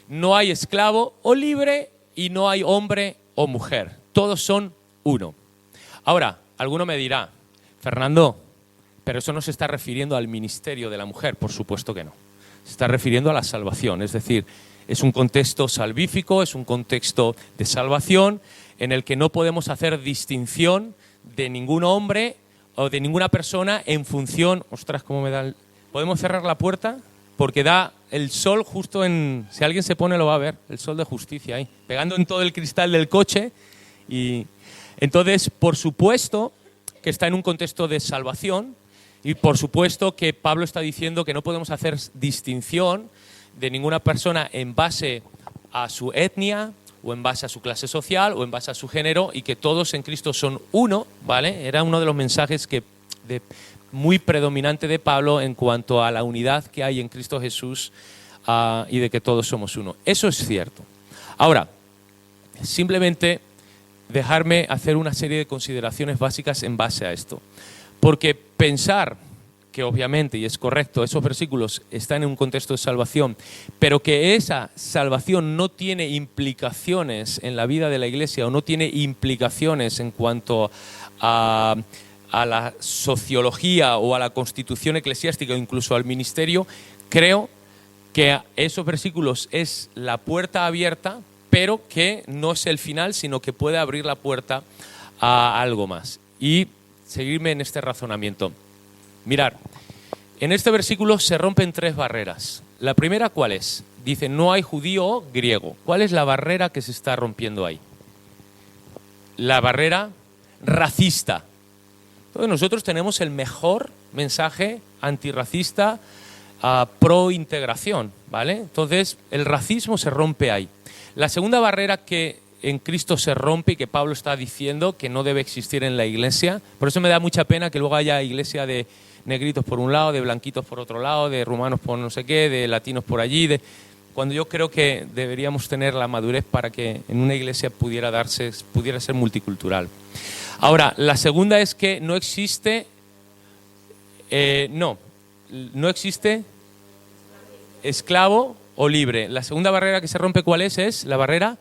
No hay esclavo o libre y no hay hombre o mujer. Todos son uno. Ahora, alguno me dirá, Fernando, pero eso no se está refiriendo al ministerio de la mujer. Por supuesto que no. Se está refiriendo a la salvación. Es decir, es un contexto salvífico, es un contexto de salvación en el que no podemos hacer distinción de ningún hombre o de ninguna persona en función... Ostras, ¿cómo me da el...? ¿Podemos cerrar la puerta? Porque da el sol justo en... Si alguien se pone lo va a ver, el sol de justicia ahí, pegando en todo el cristal del coche. Y entonces, por supuesto que está en un contexto de salvación y por supuesto que Pablo está diciendo que no podemos hacer distinción de ninguna persona en base a su etnia o en base a su clase social o en base a su género y que todos en Cristo son uno, ¿vale? Era uno de los mensajes muy predominante de Pablo en cuanto a la unidad que hay en Cristo Jesús y de que todos somos uno. Eso es cierto. Ahora, simplemente dejarme hacer una serie de consideraciones básicas en base a esto. Porque pensar que obviamente, y es correcto, esos versículos están en un contexto de salvación, pero que esa salvación no tiene implicaciones en la vida de la Iglesia o no tiene implicaciones en cuanto a la sociología o a la constitución eclesiástica o incluso al ministerio, creo que esos versículos es la puerta abierta, pero que no es el final, sino que puede abrir la puerta a algo más. Y seguirme en este razonamiento. Mirar, en este versículo se rompen 3 barreras. La primera, ¿cuál es? Dice, no hay judío o griego. ¿Cuál es la barrera que se está rompiendo ahí? La barrera racista. Entonces nosotros tenemos el mejor mensaje antirracista pro integración, ¿vale? Entonces el racismo se rompe ahí. La segunda barrera que en Cristo se rompe y que Pablo está diciendo que no debe existir en la iglesia, por eso me da mucha pena que luego haya iglesia de negritos por un lado, de blanquitos por otro lado, de rumanos por no sé qué, de latinos por allí, cuando yo creo que deberíamos tener la madurez para que en una iglesia pudiera ser multicultural. Ahora, la segunda es que no existe, no existe esclavo o libre. La segunda barrera que se rompe, ¿cuál es? Es la barrera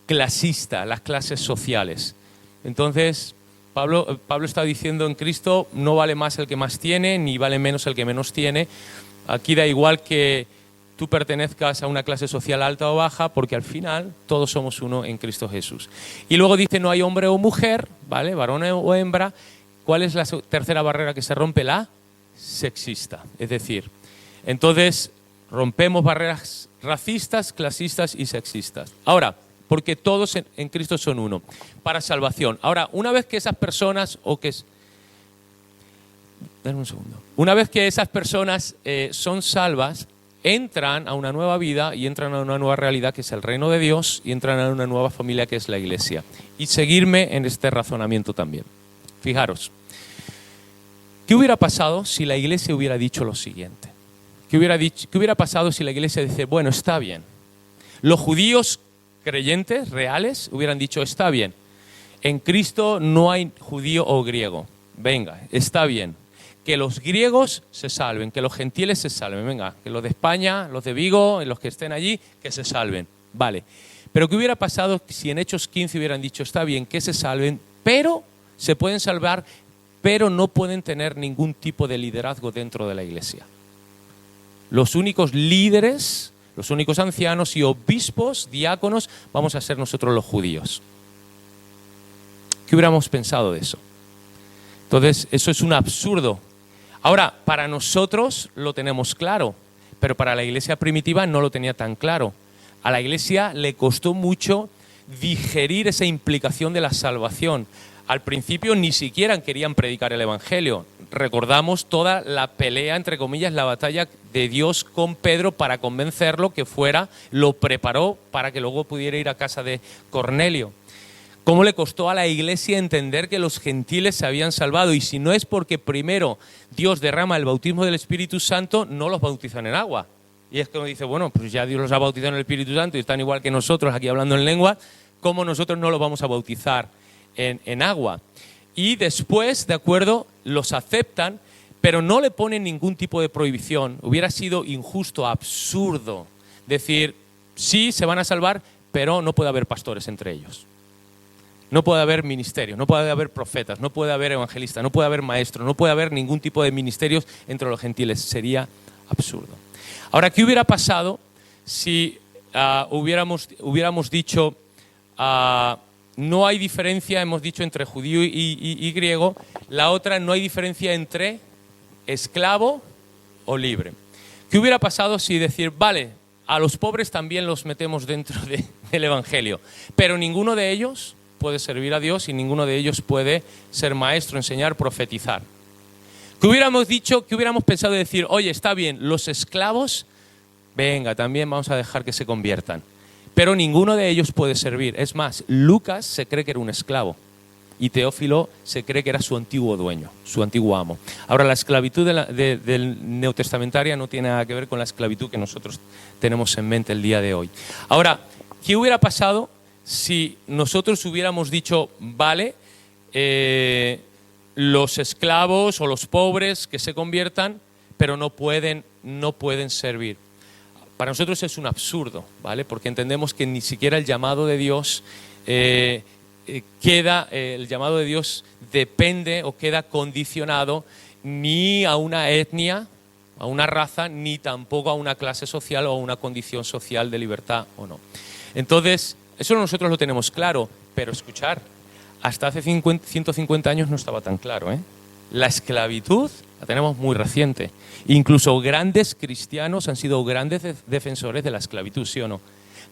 clasista, las clases sociales. Entonces, Pablo está diciendo en Cristo no vale más el que más tiene, ni vale menos el que menos tiene. Aquí da igual que tú pertenezcas a una clase social alta o baja, porque al final todos somos uno en Cristo Jesús. Y luego dice no hay hombre o mujer, ¿vale? Varón o hembra. ¿Cuál es la tercera barrera que se rompe? La sexista. Es decir, entonces rompemos barreras racistas, clasistas y sexistas. Ahora, porque todos en Cristo son uno, para salvación. Ahora, una vez que esas personas, una vez que esas personas son salvas, entran a una nueva vida y entran a una nueva realidad que es el reino de Dios y entran a una nueva familia que es la iglesia. Y seguirme en este razonamiento también. Fijaros, ¿qué hubiera pasado si la iglesia hubiera dicho lo siguiente? ¿Qué hubiera pasado si la iglesia dice, bueno, está bien? Los judíos creyentes, reales, hubieran dicho, está bien, en Cristo no hay judío o griego, venga, está bien, que los griegos se salven, que los gentiles se salven, venga, que los de España, los de Vigo, los que estén allí, que se salven, vale. Pero ¿qué hubiera pasado si en Hechos 15 hubieran dicho, está bien, que se salven, pero se pueden salvar, pero no pueden tener ningún tipo de liderazgo dentro de la iglesia? Los únicos líderes, los únicos ancianos y obispos, diáconos, vamos a ser nosotros los judíos. ¿Qué hubiéramos pensado de eso? Entonces, eso es un absurdo. Ahora, para nosotros lo tenemos claro, pero para la iglesia primitiva no lo tenía tan claro. A la iglesia le costó mucho digerir esa implicación de la salvación. Al principio ni siquiera querían predicar el evangelio. Recordamos toda la pelea, entre comillas, la batalla de Dios con Pedro para convencerlo que fuera, lo preparó para que luego pudiera ir a casa de Cornelio. cómo le costó a la iglesia entender que los gentiles se habían salvado. Y si no es porque primero Dios derrama el bautismo del Espíritu Santo, no los bautizan en agua. Y es como dice, bueno, pues ya Dios los ha bautizado en el Espíritu Santo y están igual que nosotros aquí hablando en lengua, ¿cómo nosotros no los vamos a bautizar en agua? Y después, de acuerdo, los aceptan, pero no le ponen ningún tipo de prohibición. Hubiera sido injusto, absurdo decir, sí, se van a salvar, pero no puede haber pastores entre ellos. No puede haber ministerios, no puede haber profetas, no puede haber evangelistas, no puede haber maestros, no puede haber ningún tipo de ministerios entre los gentiles. Sería absurdo. Ahora, ¿qué hubiera pasado si hubiéramos dicho, no hay diferencia, hemos dicho, entre judío y griego? La otra, no hay diferencia entre esclavo o libre. ¿Qué hubiera pasado si decir, vale, a los pobres también los metemos dentro del Evangelio, pero ninguno de ellos puede servir a Dios y ninguno de ellos puede ser maestro, enseñar, profetizar? ¿Qué hubiéramos dicho, qué hubiéramos pensado de decir, oye, está bien, los esclavos, venga, también vamos a dejar que se conviertan, pero ninguno de ellos puede servir? Es más, Lucas se cree que era un esclavo y Teófilo se cree que era su antiguo dueño, su antiguo amo. Ahora, la esclavitud del neotestamentaria no tiene nada que ver con la esclavitud que nosotros tenemos en mente el día de hoy. Ahora, ¿qué hubiera pasado si nosotros hubiéramos dicho, vale, los esclavos o los pobres que se conviertan, pero no pueden servir? Para nosotros es un absurdo, ¿vale? Porque entendemos que ni siquiera el llamado de Dios el llamado de Dios depende o queda condicionado ni a una etnia, a una raza, ni tampoco a una clase social o a una condición social de libertad o no. Entonces, eso nosotros lo tenemos claro, pero escuchar, hasta hace 150 años no estaba tan claro, ¿eh? La esclavitud la tenemos muy reciente. Incluso grandes cristianos han sido grandes defensores de la esclavitud, ¿sí o no?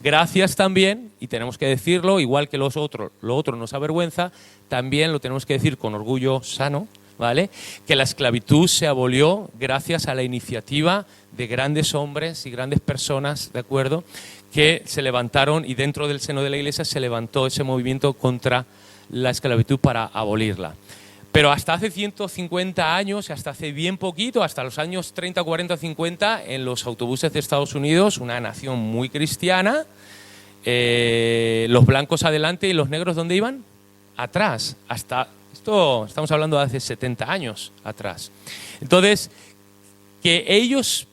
Gracias también, y tenemos que decirlo, igual que lo otro nos avergüenza, también lo tenemos que decir con orgullo sano, ¿vale? Que la esclavitud se abolió gracias a la iniciativa de grandes hombres y grandes personas, ¿de acuerdo?, que se levantaron, y dentro del seno de la Iglesia se levantó ese movimiento contra la esclavitud para abolirla. Pero hasta hace 150 años, hasta hace bien poquito, hasta los años 30, 40, 50, en los autobuses de Estados Unidos, una nación muy cristiana, los blancos adelante y los negros, ¿dónde iban? Atrás. Esto estamos hablando de hace 70 años atrás. Entonces, que ellos,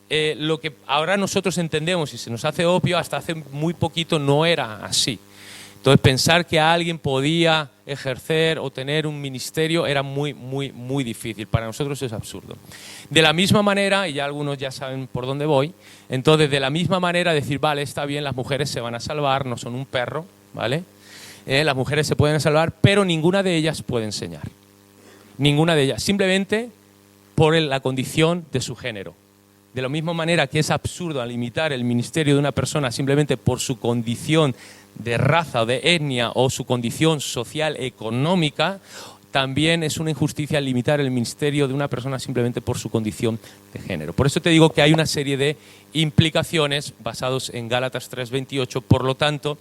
lo que ahora nosotros entendemos y se nos hace obvio, hasta hace muy poquito no era así. Entonces, pensar que alguien podía ejercer o tener un ministerio era muy, muy, muy difícil. Para nosotros es absurdo. De la misma manera, y ya algunos ya saben por dónde voy, entonces de la misma manera decir, vale, está bien, las mujeres se van a salvar, no son un perro, ¿vale? Las mujeres se pueden salvar, pero ninguna de ellas puede enseñar. Ninguna de ellas, simplemente por la condición de su género. De la misma manera que es absurdo limitar el ministerio de una persona simplemente por su condición de raza o de etnia o su condición social económica, también es una injusticia limitar el ministerio de una persona simplemente por su condición de género. Por eso te digo que hay una serie de implicaciones basados en Gálatas 3:28, por lo tanto,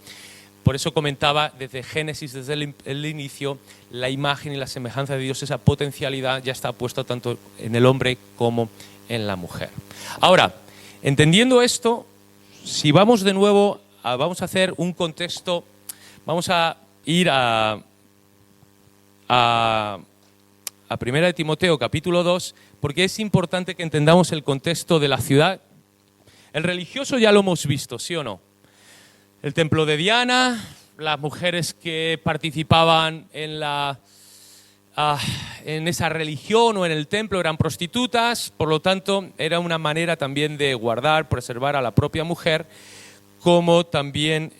por eso comentaba desde Génesis, desde el inicio, la imagen y la semejanza de Dios, esa potencialidad ya está puesta tanto en el hombre como en la mujer. Ahora, entendiendo esto, si vamos de nuevo, vamos a hacer un contexto, vamos a ir a 1 de Timoteo, capítulo 2, porque es importante que entendamos el contexto de la ciudad. El religioso ya lo hemos visto, ¿sí o no? El templo de Diana, las mujeres que participaban en esa religión o en el templo eran prostitutas, por lo tanto era una manera también de guardar, preservar a la propia mujer, como también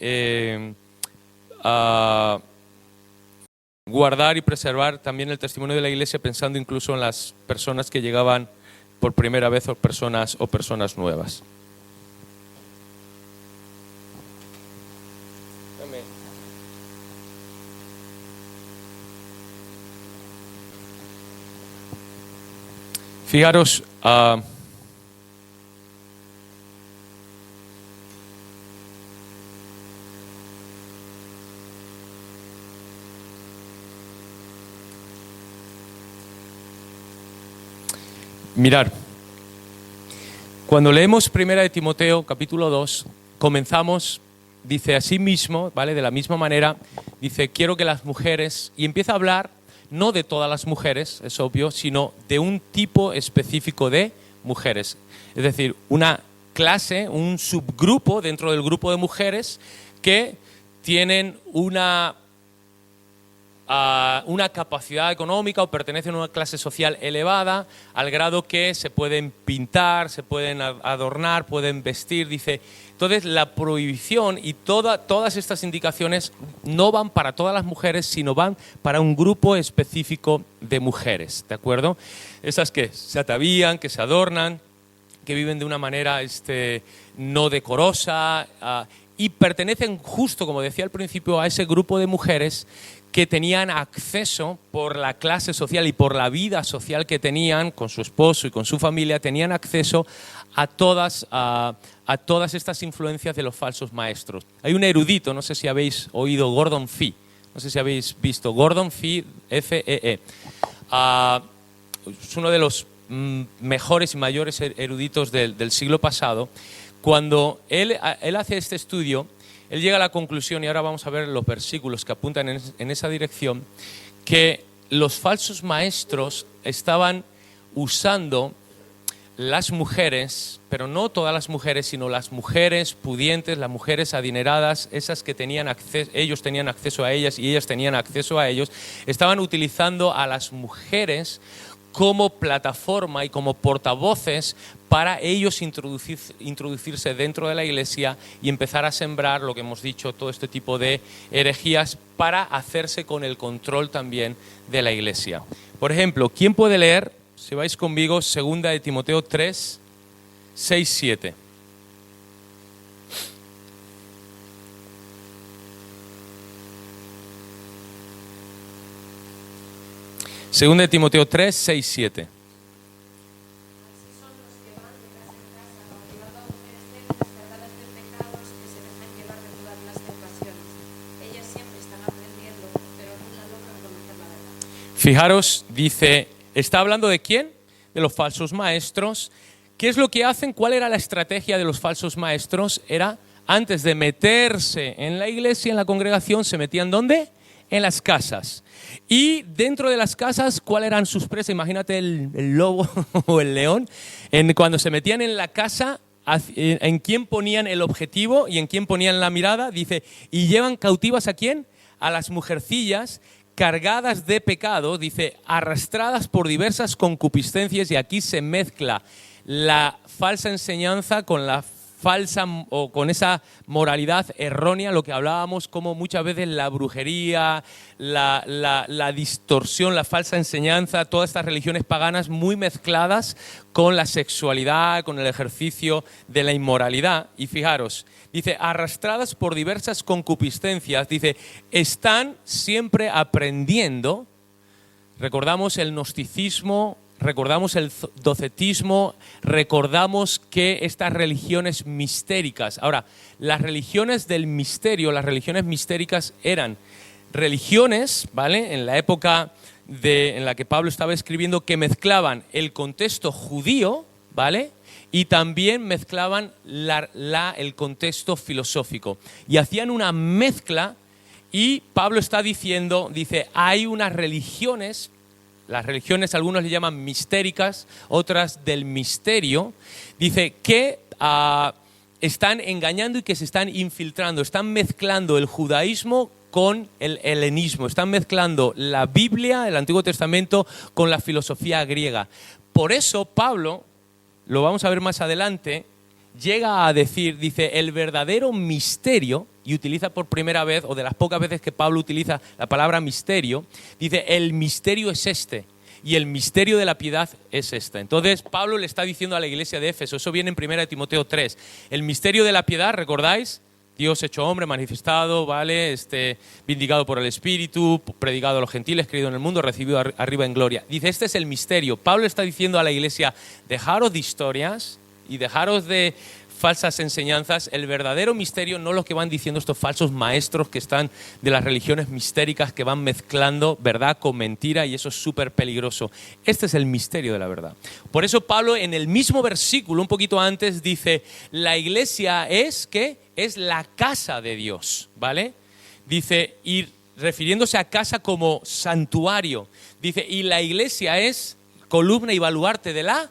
guardar y preservar también el testimonio de la Iglesia, pensando incluso en las personas que llegaban por primera vez o personas nuevas. Fijaros, Mirar, cuando leemos 1 de Timoteo, capítulo 2, comenzamos, dice así mismo, ¿vale? De la misma manera, dice, quiero que las mujeres, y empieza a hablar no de todas las mujeres, es obvio, sino de un tipo específico de mujeres. Es decir, una clase, un subgrupo dentro del grupo de mujeres que tienen una capacidad económica o pertenecen a una clase social elevada, al grado que se pueden pintar, se pueden adornar, pueden vestir, dice. Entonces, la prohibición y todas estas indicaciones no van para todas las mujeres, sino van para un grupo específico de mujeres, ¿de acuerdo? Esas que se atavían, que se adornan, que viven de una manera no decorosa y pertenecen justo, como decía al principio, a ese grupo de mujeres que tenían acceso por la clase social y por la vida social que tenían con su esposo y con su familia, tenían acceso a todas estas influencias de los falsos maestros. Hay un erudito, no sé si habéis oído Gordon Fee, no sé si habéis visto, Gordon Fee, F-E-E. Es uno de los mejores y mayores eruditos del siglo pasado. Cuando él hace este estudio, él llega a la conclusión, y ahora vamos a ver los versículos que apuntan en esa dirección, que los falsos maestros estaban usando las mujeres, pero no todas las mujeres, sino las mujeres pudientes, las mujeres adineradas, esas que tenían acceso, ellos tenían acceso a ellas y ellas tenían acceso a ellos, estaban utilizando a las mujeres como plataforma y como portavoces para ellos introducirse dentro de la iglesia y empezar a sembrar, lo que hemos dicho, todo este tipo de herejías para hacerse con el control también de la iglesia. Por ejemplo, ¿quién puede leer, si vais conmigo, 2 de Timoteo 3, 6, 7? Segunda de Timoteo 3, 6, 7. Fijaros, dice, ¿está hablando de quién? De los falsos maestros. ¿Qué es lo que hacen? ¿Cuál era la estrategia de los falsos maestros? Era, antes de meterse en la iglesia, en la congregación, se metían ¿dónde? En las casas. Y dentro de las casas, ¿cuáles eran sus presas? Imagínate el lobo o el león. Cuando se metían en la casa, ¿en quién ponían el objetivo y en quién ponían la mirada? Dice, ¿y llevan cautivas a quién? A las mujercillas cargadas de pecado, dice, arrastradas por diversas concupiscencias, y aquí se mezcla la falsa enseñanza con la falsa o con esa moralidad errónea, lo que hablábamos como muchas veces la brujería, la distorsión, la falsa enseñanza, todas estas religiones paganas muy mezcladas con la sexualidad, con el ejercicio de la inmoralidad. Y fijaros, dice, arrastradas por diversas concupiscencias, dice, están siempre aprendiendo. Recordamos el gnosticismo, recordamos el docetismo, recordamos que estas religiones mistéricas. Ahora, las religiones del misterio, las religiones mistéricas eran religiones, ¿vale? En la época en la que Pablo estaba escribiendo, que mezclaban el contexto judío, ¿vale? Y también mezclaban el contexto filosófico. Y hacían una mezcla, y Pablo está diciendo, dice, hay unas religiones. Las religiones, algunos le llaman mistéricas, otras del misterio, dice que están engañando y que se están infiltrando, están mezclando el judaísmo con el helenismo, están mezclando la Biblia, el Antiguo Testamento, con la filosofía griega. Por eso Pablo, lo vamos a ver más adelante, llega a decir, dice, el verdadero misterio, y utiliza por primera vez, o de las pocas veces que Pablo utiliza la palabra misterio, dice, el misterio es este, y el misterio de la piedad es este. Entonces Pablo le está diciendo a la iglesia de Éfeso, eso viene en 1 de Timoteo 3, el misterio de la piedad, ¿recordáis? Dios hecho hombre, manifestado, ¿vale? Vindicado por el Espíritu, predicado a los gentiles, creído en el mundo, recibido arriba en gloria. Dice, este es el misterio. Pablo está diciendo a la iglesia, dejaros de historias y dejaros de falsas enseñanzas. El verdadero misterio no lo que van diciendo estos falsos maestros que están de las religiones mistéricas, que van mezclando verdad con mentira, y eso es súper peligroso. Este es el misterio de la verdad. Por eso Pablo en el mismo versículo, un poquito antes, dice, la iglesia es, ¿qué? Es la casa de Dios, ¿vale? Dice, y refiriéndose a casa como santuario, dice, y la iglesia es columna y baluarte de la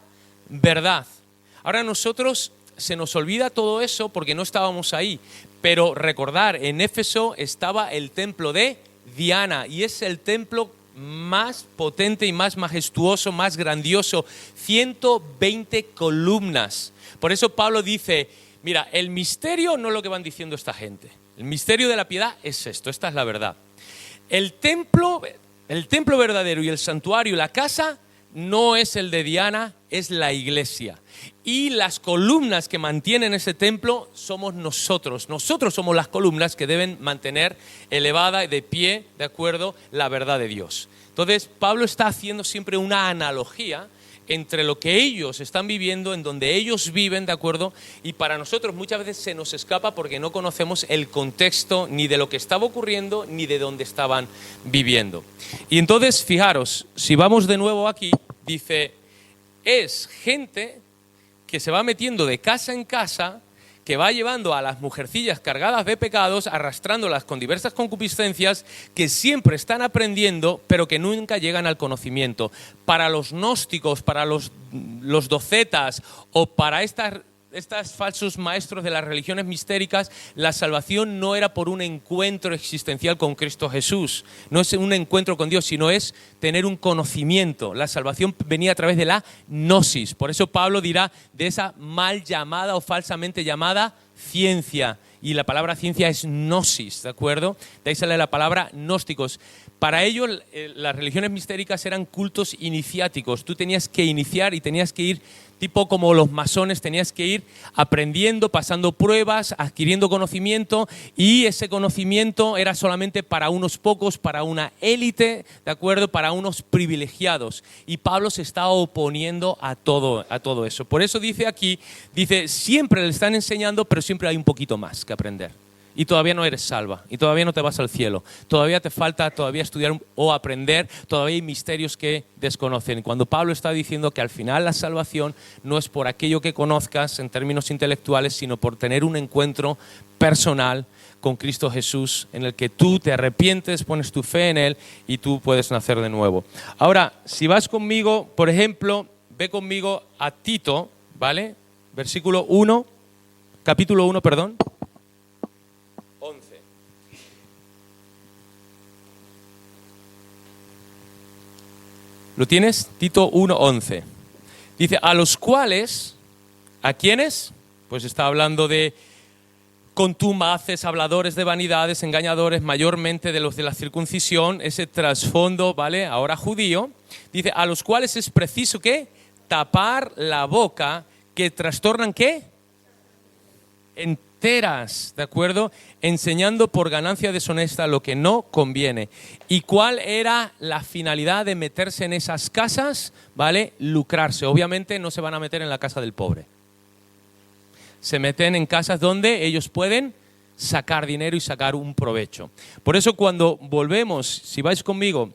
verdad. Ahora nosotros se nos olvida todo eso porque no estábamos ahí, pero recordar, en Éfeso estaba el templo de Diana, y es el templo más potente y más majestuoso, más grandioso, 120 columnas. Por eso Pablo dice, mira, el misterio no es lo que van diciendo esta gente, el misterio de la piedad es esto, esta es la verdad. El templo verdadero y el santuario, la casa, no es el de Diana, es la iglesia. Y las columnas que mantienen ese templo somos nosotros. Nosotros somos las columnas que deben mantener elevada y de pie, ¿de acuerdo?, la verdad de Dios. Entonces, Pablo está haciendo siempre una analogía entre lo que ellos están viviendo, en donde ellos viven, ¿de acuerdo? Y para nosotros muchas veces se nos escapa porque no conocemos el contexto ni de lo que estaba ocurriendo ni de dónde estaban viviendo. Y entonces, fijaros, si vamos de nuevo aquí, dice, es gente que se va metiendo de casa en casa, que va llevando a las mujercillas cargadas de pecados, arrastrándolas con diversas concupiscencias, que siempre están aprendiendo, pero que nunca llegan al conocimiento. Para los gnósticos, para los docetas o para estos falsos maestros de las religiones mistéricas, la salvación no era por un encuentro existencial con Cristo Jesús, no es un encuentro con Dios, sino es tener un conocimiento. La salvación venía a través de la gnosis. Por eso Pablo dirá de esa mal llamada o falsamente llamada ciencia, y la palabra ciencia es gnosis, ¿de acuerdo? De ahí sale la palabra gnósticos. Para ellos las religiones mistéricas eran cultos iniciáticos. Tú tenías que iniciar y tenías que ir, tipo como los masones, tenías que ir aprendiendo, pasando pruebas, adquiriendo conocimiento, y ese conocimiento era solamente para unos pocos, para una élite, ¿de acuerdo?, para unos privilegiados. Y Pablo se está oponiendo a todo eso. Por eso dice aquí, dice, siempre le están enseñando, pero siempre hay un poquito más que aprender. Y todavía no eres salva, y todavía no te vas al cielo, todavía te falta estudiar o aprender, todavía hay misterios que desconocen. Cuando Pablo está diciendo que al final la salvación no es por aquello que conozcas en términos intelectuales, sino por tener un encuentro personal con Cristo Jesús, en el que tú te arrepientes, pones tu fe en Él y tú puedes nacer de nuevo. Ahora, si vas conmigo, por ejemplo, ve conmigo a Tito, ¿vale? Capítulo 1, 11. ¿Lo tienes? Tito 1:11. Dice, a los cuales, ¿a quiénes? Pues está hablando de contumaces, habladores de vanidades, engañadores, mayormente de los de la circuncisión, ese trasfondo, ¿vale?, ahora judío. Dice, a los cuales es preciso, ¿qué?, tapar la boca, que trastornan, ¿qué?, enteras, ¿de acuerdo?, enseñando por ganancia deshonesta lo que no conviene. ¿Y cuál era la finalidad de meterse en esas casas? ¿Vale? Lucrarse. Obviamente no se van a meter en la casa del pobre. Se meten en casas donde ellos pueden sacar dinero y sacar un provecho. Por eso cuando volvemos, si vais conmigo,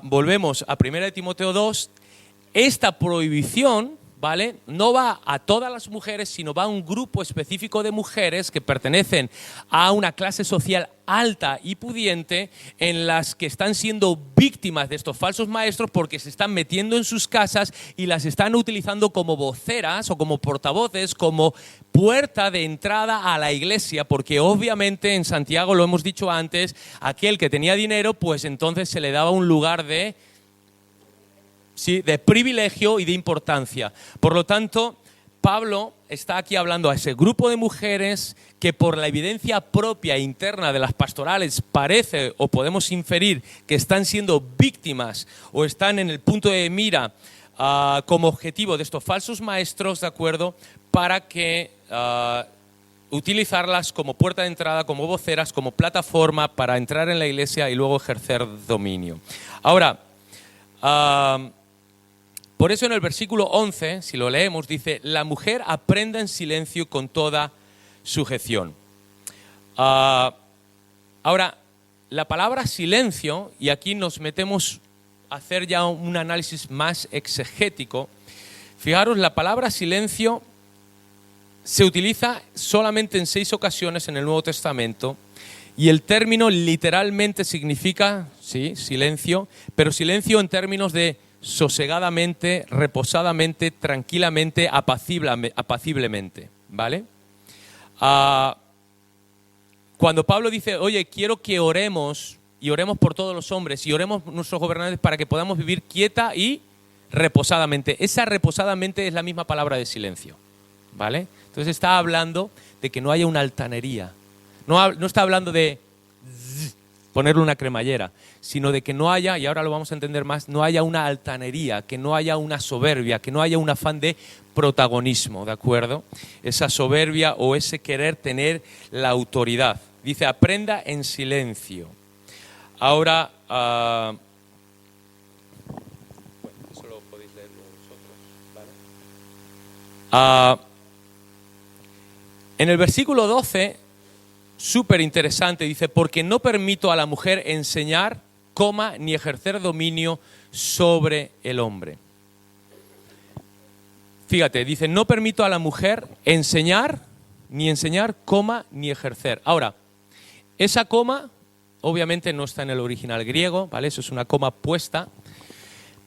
volvemos a 1 Timoteo 2, esta prohibición, ¿vale?, no va a todas las mujeres, sino va a un grupo específico de mujeres que pertenecen a una clase social alta y pudiente, en las que están siendo víctimas de estos falsos maestros porque se están metiendo en sus casas y las están utilizando como voceras o como portavoces, como puerta de entrada a la iglesia, porque obviamente en Santiago, lo hemos dicho antes, aquel que tenía dinero, pues entonces se le daba un lugar de privilegio y de importancia. Por lo tanto, Pablo está aquí hablando a ese grupo de mujeres que por la evidencia propia e interna de las pastorales parece o podemos inferir que están siendo víctimas o están en el punto de mira como objetivo de estos falsos maestros, ¿de acuerdo?, para que utilizarlas como puerta de entrada, como voceras, como plataforma para entrar en la iglesia y luego ejercer dominio. Ahora, Por eso en el versículo 11, si lo leemos, dice, la mujer aprenda en silencio con toda sujeción. Ahora, la palabra silencio, y aquí nos metemos a hacer ya un análisis más exegético. Fijaros, la palabra silencio se utiliza solamente en 6 ocasiones en el Nuevo Testamento y el término literalmente significa, sí, silencio, pero silencio en términos de sosegadamente, reposadamente, tranquilamente, apaciblemente, ¿vale? Cuando Pablo dice, oye, quiero que oremos, y oremos por todos los hombres, y oremos por nuestros gobernantes para que podamos vivir quieta y reposadamente. Esa reposadamente es la misma palabra de silencio, ¿vale? Entonces está hablando de que no haya una altanería. No está hablando de ponerle una cremallera, sino de que no haya, y ahora lo vamos a entender más, no haya una altanería, que no haya una soberbia, que no haya un afán de protagonismo, ¿de acuerdo? Esa soberbia o ese querer tener la autoridad. Dice, aprenda en silencio. Ahora, bueno, eso lo podéis leer vosotros, ¿vale? En el versículo 12, súper interesante, dice, porque no permito a la mujer enseñar, ni ejercer dominio sobre el hombre. Fíjate, dice, no permito a la mujer enseñar, ni ejercer. Ahora, esa coma obviamente no está en el original griego, ¿vale? Eso es una coma puesta.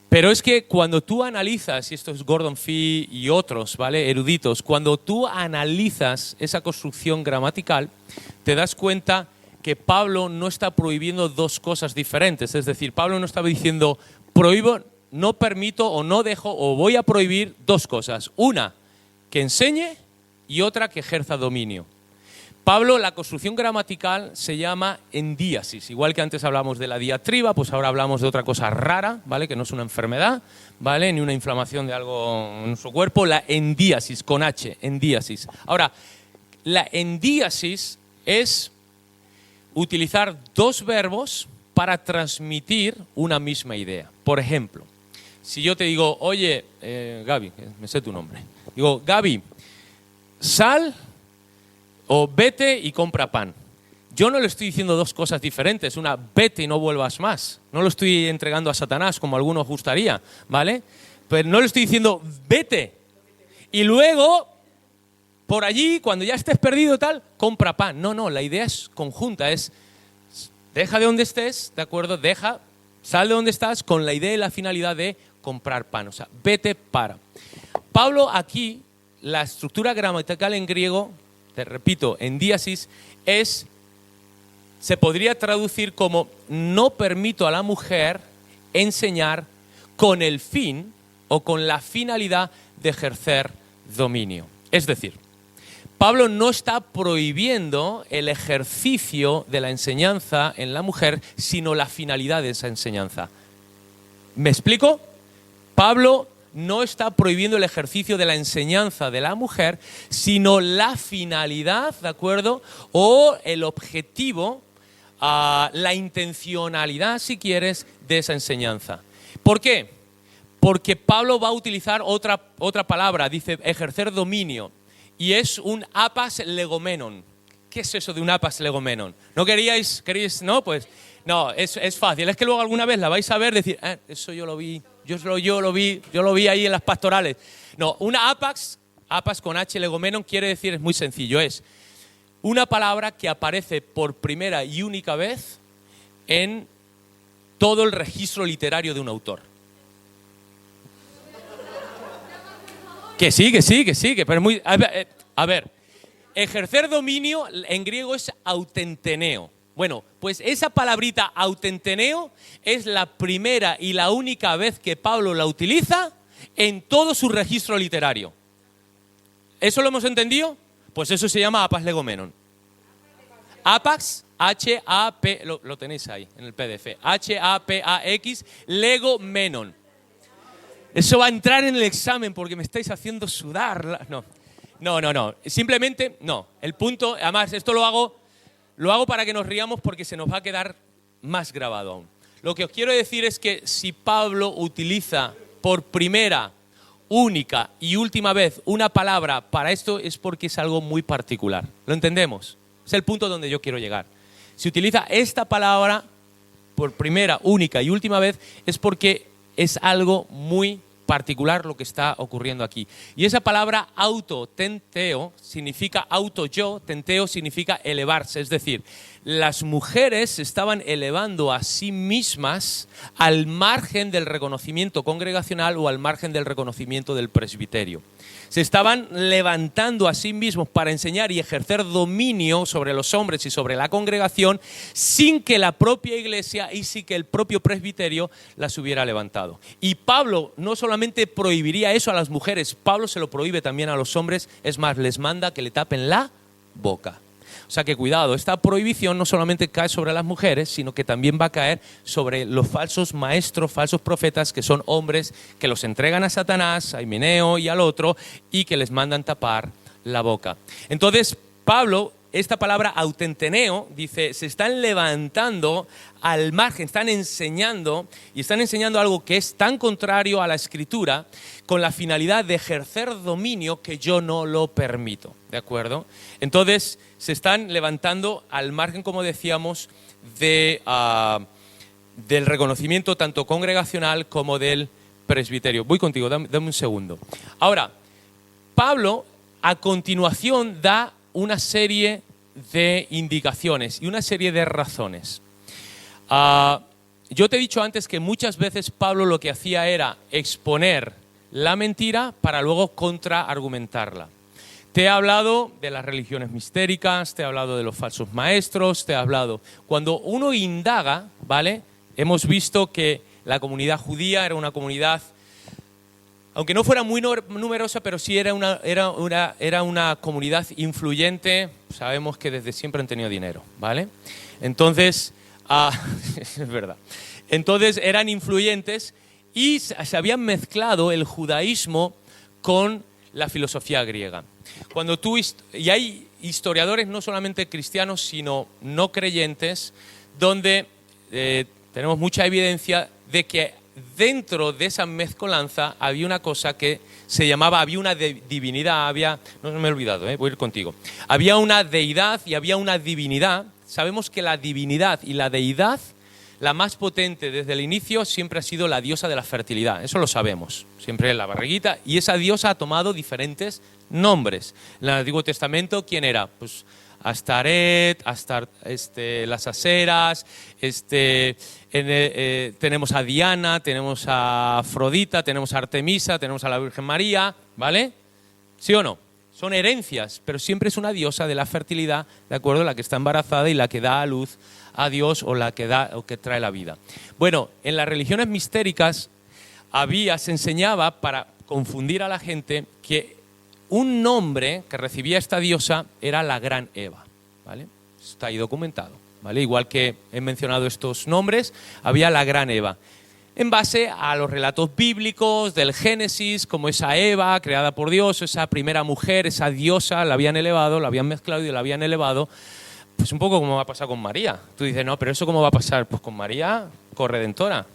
Pero es que cuando tú analizas, y esto es Gordon Fee y otros, ¿vale?, eruditos, cuando tú analizas esa construcción gramatical, te das cuenta que Pablo no está prohibiendo 2 cosas diferentes. Es decir, Pablo no estaba diciendo, prohíbo, no permito o no dejo o voy a prohibir 2 cosas. Una, que enseñe, y otra, que ejerza dominio. Pablo, la construcción gramatical se llama endíasis. Igual que antes hablamos de la diatriba, pues ahora hablamos de otra cosa rara, ¿vale? Que no es una enfermedad, ¿vale? Ni una inflamación de algo en nuestro cuerpo. La endíasis, con H, endíasis. Ahora, la endíasis es utilizar 2 verbos para transmitir una misma idea. Por ejemplo, si yo te digo, oye, Gaby, me sé tu nombre. Digo, Gaby, sal o vete y compra pan. Yo no le estoy diciendo 2 cosas diferentes. Una, vete y no vuelvas más. No lo estoy entregando a Satanás como a algunos gustaría, ¿vale? Pero no le estoy diciendo, vete. Y luego, por allí, cuando ya estés perdido tal, compra pan. No, la idea es conjunta. Es, deja de donde estés, ¿de acuerdo? Sal de donde estás con la idea y la finalidad de comprar pan. O sea, vete para. Pablo aquí, la estructura gramatical en griego, te repito, endíasis, se podría traducir como no permito a la mujer enseñar con el fin o con la finalidad de ejercer dominio. Es decir, Pablo no está prohibiendo el ejercicio de la enseñanza en la mujer, sino la finalidad de esa enseñanza. ¿Me explico? Pablo no está prohibiendo el ejercicio de la enseñanza de la mujer, sino la finalidad, ¿de acuerdo? O el objetivo, la intencionalidad, si quieres, de esa enseñanza. ¿Por qué? Porque Pablo va a utilizar otra palabra, dice ejercer dominio, y es un apas legomenon. ¿Qué es eso de un apas legomenon? ¿No queríais? ¿No? Pues no, es fácil. Es que luego alguna vez la vais a ver decir, eso yo lo vi. Yo lo vi ahí en las pastorales. No, una apas con H legomenon quiere decir, es muy sencillo, es una palabra que aparece por primera y única vez en todo el registro literario de un autor. Que sí, pero es muy... A ver, ejercer dominio en griego es autenteneo. Bueno, pues esa palabrita autenteneo es la primera y la única vez que Pablo la utiliza en todo su registro literario. ¿Eso lo hemos entendido? Pues eso se llama apas legomenon. Apax, H-A-P, lo tenéis ahí en el PDF, H-A-P-A-X, legomenon. Eso va a entrar en el examen porque me estáis haciendo sudar. No. Simplemente, no. El punto, además, esto lo hago para que nos riamos porque se nos va a quedar más grabado aún. Lo que os quiero decir es que si Pablo utiliza por primera, única y última vez una palabra para esto es porque es algo muy particular. ¿Lo entendemos? Es el punto donde yo quiero llegar. Si utiliza esta palabra por primera, única y última vez es porque es algo muy particular lo que está ocurriendo aquí. Y esa palabra auto, tenteo, significa auto-yo, tenteo significa elevarse. Es decir, las mujeres se estaban elevando a sí mismas al margen del reconocimiento congregacional o al margen del reconocimiento del presbiterio. Se estaban levantando a sí mismos para enseñar y ejercer dominio sobre los hombres y sobre la congregación sin que la propia iglesia y sin que el propio presbiterio las hubiera levantado. Y Pablo no solamente prohibiría eso a las mujeres, Pablo se lo prohíbe también a los hombres, es más, les manda que le tapen la boca. O sea que cuidado, esta prohibición no solamente cae sobre las mujeres, sino que también va a caer sobre los falsos maestros, falsos profetas, que son hombres que los entregan a Satanás, a Himeneo y al otro, y que les mandan tapar la boca. Entonces, Pablo, esta palabra autenteneo, dice, se están levantando al margen, están enseñando, y están enseñando algo que es tan contrario a la Escritura, con la finalidad de ejercer dominio que yo no lo permito, ¿de acuerdo? Entonces, se están levantando al margen, como decíamos, del reconocimiento tanto congregacional como del presbiterio. Voy contigo, dame un segundo. Ahora, Pablo a continuación da una serie de indicaciones y una serie de razones. Yo te he dicho antes que muchas veces Pablo lo que hacía era exponer la mentira para luego contraargumentarla. Te he hablado de las religiones mistéricas, te he hablado de los falsos maestros, te he hablado... Cuando uno indaga, ¿vale? Hemos visto que la comunidad judía era una comunidad, aunque no fuera muy numerosa, pero sí era una comunidad influyente. Sabemos que desde siempre han tenido dinero, ¿vale? Entonces, es verdad. Entonces eran influyentes y se habían mezclado el judaísmo con la filosofía griega. Y hay historiadores no solamente cristianos, sino no creyentes, donde tenemos mucha evidencia de que dentro de esa mezcolanza había una cosa que se llamaba, había una divinidad, no me he olvidado, voy a ir contigo. Había una deidad y había una divinidad. Sabemos que la divinidad y la deidad, la más potente desde el inicio, siempre ha sido la diosa de la fertilidad. Eso lo sabemos, siempre en la barriguita. Y esa diosa ha tomado diferentes nombres. En el Antiguo Testamento, ¿quién era? Pues Astaret, las Aseras, tenemos a Diana, tenemos a Afrodita, tenemos a Artemisa, tenemos a la Virgen María, ¿vale? ¿Sí o no? Son herencias, pero siempre es una diosa de la fertilidad, ¿de acuerdo? La que está embarazada y la que da a luz a Dios o la que da o que trae la vida. Bueno, en las religiones mistéricas se enseñaba, para confundir a la gente, que un nombre que recibía esta diosa era la Gran Eva, ¿vale? Está ahí documentado, ¿vale? Igual que he mencionado estos nombres, había la Gran Eva. En base a los relatos bíblicos del Génesis, como esa Eva creada por Dios, esa primera mujer, esa diosa, la habían elevado, la habían mezclado y la habían elevado, pues un poco como va a pasar con María. Tú dices, no, pero ¿eso cómo va a pasar? Pues con María, corredentora.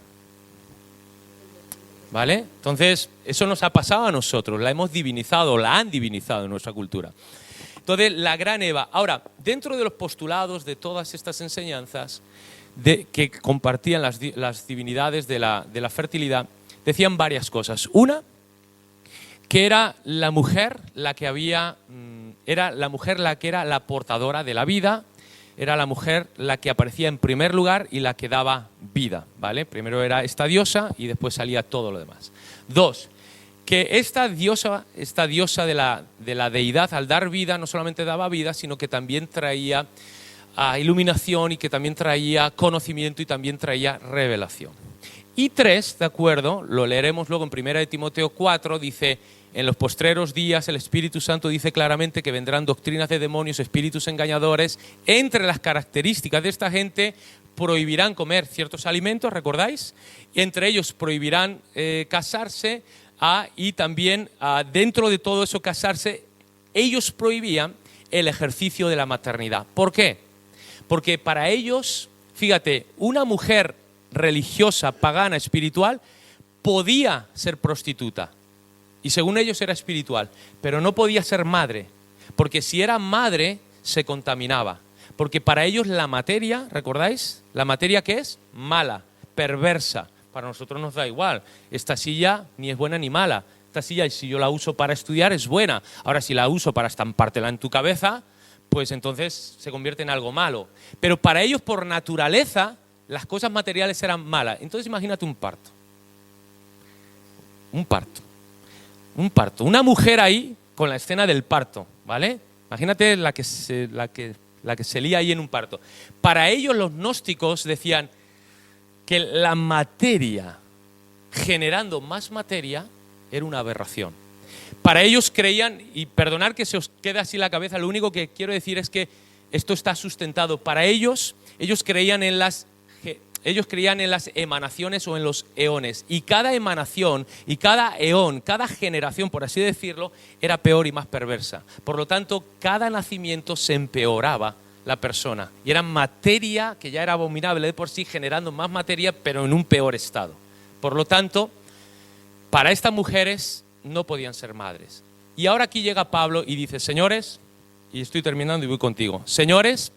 ¿Vale? Entonces, eso nos ha pasado a nosotros, la hemos divinizado, la han divinizado en nuestra cultura. Entonces, la Gran Eva. Ahora, dentro de los postulados de todas estas enseñanzas que compartían las divinidades de la fertilidad, decían varias cosas. Una, que era la mujer la que era la portadora de la vida, era la mujer la que aparecía en primer lugar y la que daba vida, ¿vale? Primero era esta diosa y después salía todo lo demás. Dos, que esta diosa de la deidad, al dar vida, no solamente daba vida, sino que también traía iluminación y que también traía conocimiento y también traía revelación. Y tres, de acuerdo, lo leeremos luego en 1 Timoteo 4, dice: en los postreros días el Espíritu Santo dice claramente que vendrán doctrinas de demonios, espíritus engañadores. Entre las características de esta gente, prohibirán comer ciertos alimentos, ¿recordáis? Y entre ellos prohibirán casarse y también dentro de todo eso casarse, ellos prohibían el ejercicio de la maternidad. ¿Por qué? Porque para ellos, fíjate, una mujer religiosa, pagana, espiritual, podía ser prostituta y según ellos era espiritual, pero no podía ser madre, porque si era madre se contaminaba. Porque para ellos la materia, ¿recordáis? ¿La materia qué es? Mala, perversa. Para nosotros nos da igual. Esta silla ni es buena ni mala. Esta silla, si yo la uso para estudiar, es buena. Ahora, si la uso para estampártela en tu cabeza, pues entonces se convierte en algo malo. Pero para ellos, por naturaleza, las cosas materiales eran malas. Entonces imagínate un parto. Un parto. Una mujer ahí con la escena del parto, ¿vale? Imagínate la que se lía ahí en un parto. Para ellos los gnósticos decían que la materia generando más materia era una aberración. Para ellos creían, y perdonad que se os quede así la cabeza, lo único que quiero decir es que esto está sustentado. Para ellos creían en las emanaciones o en los eones. Y cada emanación y cada eón, cada generación, por así decirlo, era peor y más perversa. Por lo tanto, cada nacimiento se empeoraba la persona. Y era materia que ya era abominable de por sí, generando más materia, pero en un peor estado. Por lo tanto, para estas mujeres no podían ser madres. Y ahora aquí llega Pablo y dice, señores, y estoy terminando y voy contigo, señores,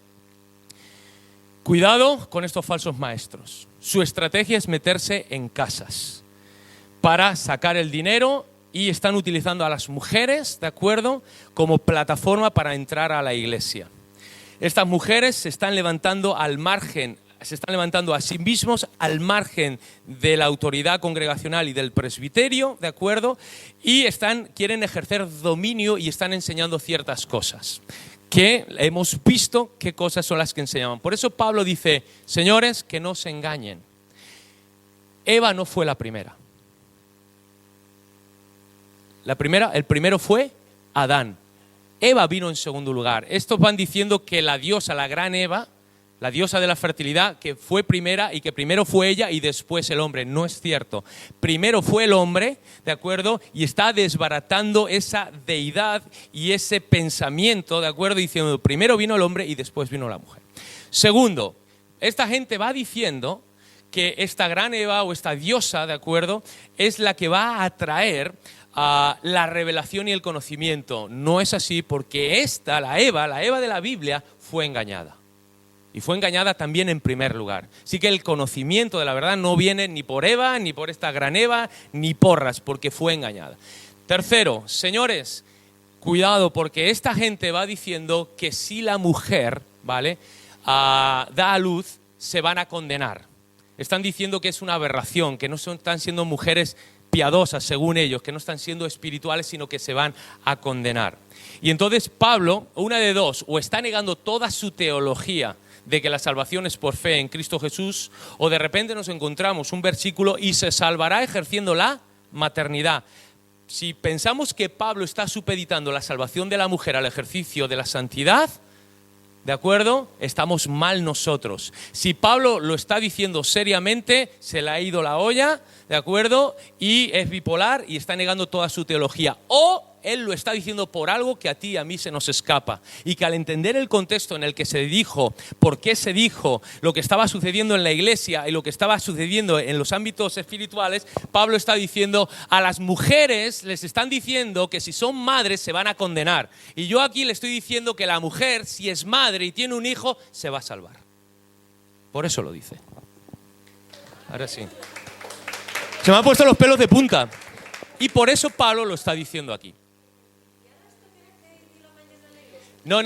cuidado con estos falsos maestros. Su estrategia es meterse en casas para sacar el dinero y están utilizando a las mujeres, ¿de acuerdo?, como plataforma para entrar a la iglesia. Estas mujeres se están levantando al margen, se están levantando a sí mismos al margen de la autoridad congregacional y del presbiterio, ¿de acuerdo? Y quieren ejercer dominio y están enseñando ciertas cosas que hemos visto qué cosas son las que enseñaban. Por eso Pablo dice, señores, que no se engañen. Eva no fue la primera. El primero fue Adán. Eva vino en segundo lugar. Estos van diciendo que la diosa, la gran Eva, la diosa de la fertilidad, que fue primera y que primero fue ella y después el hombre. No es cierto. Primero fue el hombre, ¿de acuerdo? Y está desbaratando esa deidad y ese pensamiento, ¿de acuerdo? Diciendo, primero vino el hombre y después vino la mujer. Segundo, esta gente va diciendo que esta gran Eva o esta diosa, ¿de acuerdo?, es la que va a atraer la revelación y el conocimiento. No es así, porque la Eva de la Biblia, fue engañada. Y fue engañada también en primer lugar. Así que el conocimiento de la verdad no viene ni por Eva, ni por esta gran Eva, ni porras, porque fue engañada. Tercero, señores, cuidado, porque esta gente va diciendo que si la mujer, ¿vale?, da a luz, se van a condenar. Están diciendo que es una aberración, que no están siendo mujeres piadosas, según ellos, que no están siendo espirituales, sino que se van a condenar. Y entonces Pablo, una de dos, o está negando toda su teología de que la salvación es por fe en Cristo Jesús, o de repente nos encontramos un versículo y se salvará ejerciendo la maternidad. Si pensamos que Pablo está supeditando la salvación de la mujer al ejercicio de la santidad, ¿de acuerdo?, estamos mal nosotros. Si Pablo lo está diciendo seriamente, se le ha ido la olla, ¿de acuerdo?, y es bipolar y está negando toda su teología. O él lo está diciendo por algo que a ti y a mí se nos escapa. Y que al entender el contexto en el que se dijo, por qué se dijo, lo que estaba sucediendo en la iglesia y lo que estaba sucediendo en los ámbitos espirituales, Pablo está diciendo, a las mujeres les están diciendo que si son madres se van a condenar. Y yo aquí le estoy diciendo que la mujer, si es madre y tiene un hijo, se va a salvar. Por eso lo dice. Ahora sí. Se me han puesto los pelos de punta. Y por eso Pablo lo está diciendo aquí. No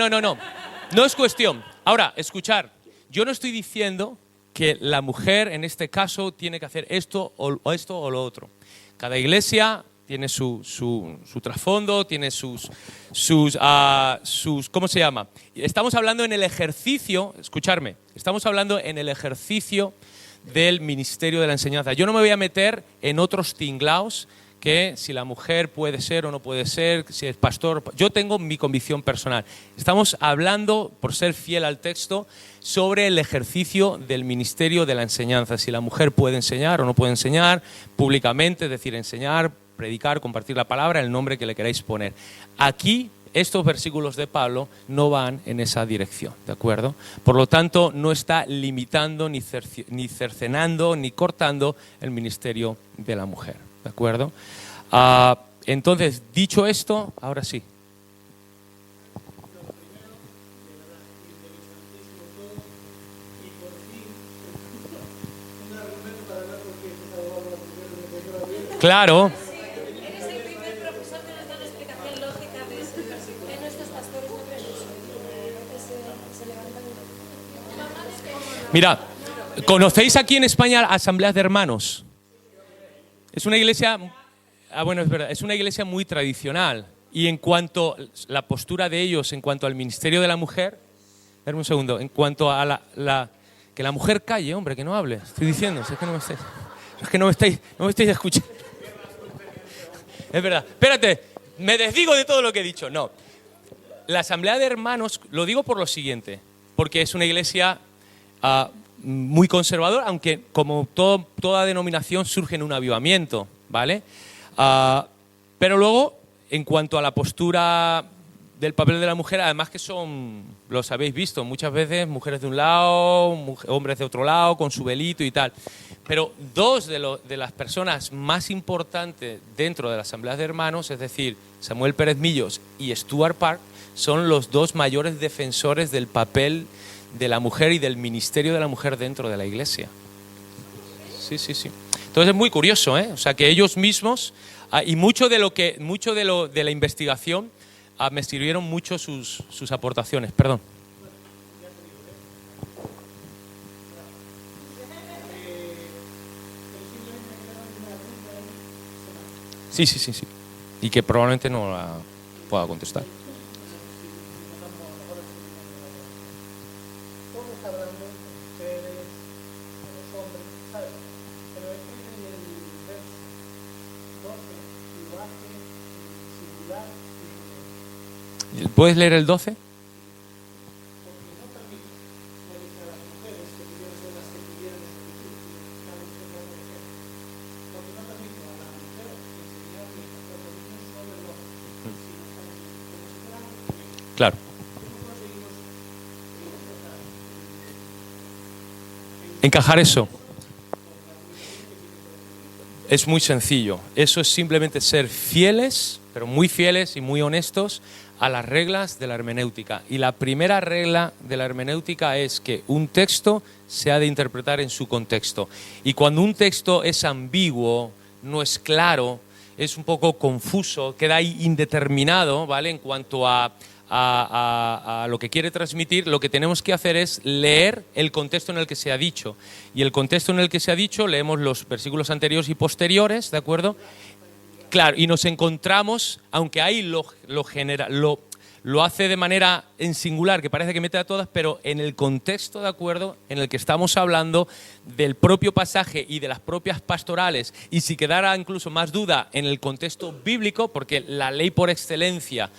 es cuestión. Ahora, escuchar, yo no estoy diciendo que la mujer en este caso tiene que hacer esto o lo otro. Cada iglesia tiene su trasfondo, tiene sus ¿cómo se llama? Estamos hablando en el ejercicio, escucharme, estamos hablando en el ejercicio del ministerio de la enseñanza. Yo no me voy a meter en otros tinglaos que si la mujer puede ser o no puede ser, si es pastor. Yo tengo mi convicción personal. Estamos hablando, por ser fiel al texto, sobre el ejercicio del ministerio de la enseñanza. Si la mujer puede enseñar o no puede enseñar públicamente, es decir, enseñar, predicar, compartir la palabra, el nombre que le queráis poner. Aquí estos versículos de Pablo no van en esa dirección, ¿de acuerdo? Por lo tanto, no está limitando, ni cercenando, ni cortando el ministerio de la mujer, ¿de acuerdo? Entonces, dicho esto, ahora sí. Claro. Eres el primer profesor que nos da una explicación lógica de ese versículo. En nuestros pastores no creen eso. Se levantan. Mira, ¿conocéis aquí en España asambleas de hermanos? Es una iglesia, bueno, es verdad, es una iglesia muy tradicional. Y en cuanto a la postura de ellos, en cuanto al ministerio de la mujer, espérame un segundo, en cuanto a que la mujer calle, hombre, que no hable, estoy diciendo, es que no me estáis escuchando. Es verdad. Espérate, me desdigo de todo lo que he dicho. No. La asamblea de hermanos, lo digo por lo siguiente, porque es una iglesia muy conservadora, aunque como toda denominación surge en un avivamiento, ¿vale? Pero luego, en cuanto a la postura del papel de la mujer, además que son, los habéis visto, muchas veces mujeres de un lado, hombres de otro lado, con su velito y tal. Pero dos de las personas más importantes dentro de la Asamblea de Hermanos, es decir, Samuel Pérez Millos y Stuart Park, son los dos mayores defensores del papel de la mujer y del ministerio de la mujer dentro de la iglesia. Sí. Entonces es muy curioso, ¿eh? O sea, que ellos mismos, y mucho de la investigación, me sirvieron mucho sus aportaciones. Perdón. Sí. Y que probablemente no la pueda contestar. ¿Puedes leer el 12? Claro. Encajar eso. Es muy sencillo. Eso es simplemente ser fieles, pero muy fieles y muy honestos a las reglas de la hermenéutica. Y la primera regla de la hermenéutica es que un texto se ha de interpretar en su contexto. Y cuando un texto es ambiguo, no es claro, es un poco confuso, queda ahí indeterminado, ¿vale? En cuanto a lo que quiere transmitir, lo que tenemos que hacer es leer el contexto en el que se ha dicho. Y el contexto en el que se ha dicho, leemos los versículos anteriores y posteriores, ¿de acuerdo? Claro, y nos encontramos, aunque ahí lo hace de manera en singular, que parece que mete a todas, pero en el contexto, ¿de acuerdo?, en el que estamos hablando del propio pasaje y de las propias pastorales, y si quedara incluso más duda en el contexto bíblico, porque la ley por excelencia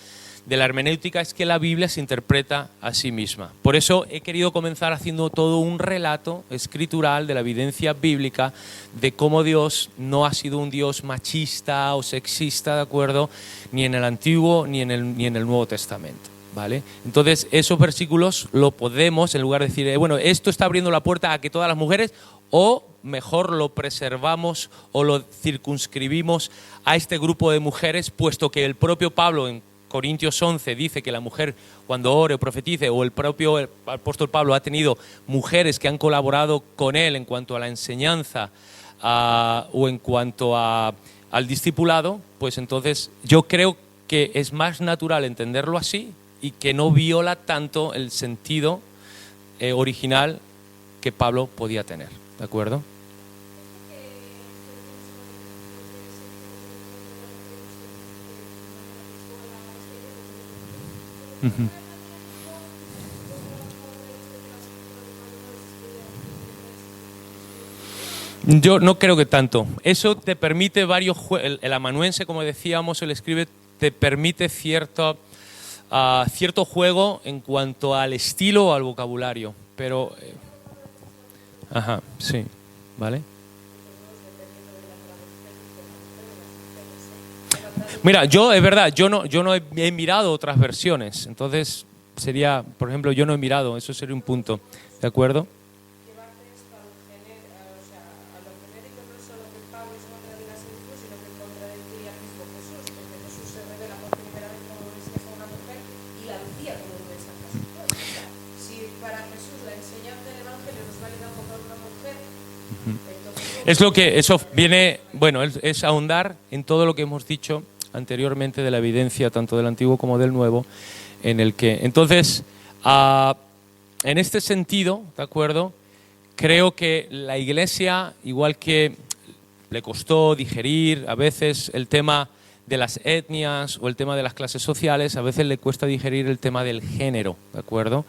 de la hermenéutica es que la Biblia se interpreta a sí misma. Por eso he querido comenzar haciendo todo un relato escritural de la evidencia bíblica de cómo Dios no ha sido un Dios machista o sexista, ¿de acuerdo?, ni en el Antiguo ni en el Nuevo Testamento, ¿vale? Entonces, esos versículos lo podemos, en lugar de decir, bueno, esto está abriendo la puerta a que todas las mujeres, o mejor lo preservamos o lo circunscribimos a este grupo de mujeres, puesto que el propio Pablo en Corintios 11 dice que la mujer cuando ore o profetice, o el propio apóstol Pablo ha tenido mujeres que han colaborado con él en cuanto a la enseñanza o en cuanto al discipulado, pues entonces yo creo que es más natural entenderlo así y que no viola tanto el sentido original que Pablo podía tener, ¿de acuerdo? Yo no creo que tanto. Eso te permite el amanuense, como decíamos, él escribe, te permite cierto juego en cuanto al estilo o al vocabulario. Pero, sí, ¿vale? Mira, es verdad, yo no he mirado otras versiones, entonces sería, por ejemplo, yo no he mirado, eso sería un punto, ¿de acuerdo? Llevarte esto a lo genérico no es solo que Pablo es contra de la esclavitud, sino que contradeciría al mismo Jesús, porque Jesús se revela por primera vez como un Mesías a una mujer y la decía como un mensaje a su pueblo. Si para Jesús la enseñanza del Evangelio nos vale tanto para una mujer, entonces... Es lo que, eso viene, bueno, es ahondar en todo lo que hemos dicho anteriormente de la evidencia tanto del Antiguo como del Nuevo, en el que, entonces, en este sentido, ¿de acuerdo? Creo que la Iglesia, igual que le costó digerir a veces el tema de las etnias o el tema de las clases sociales, a veces le cuesta digerir el tema del género, ¿de acuerdo?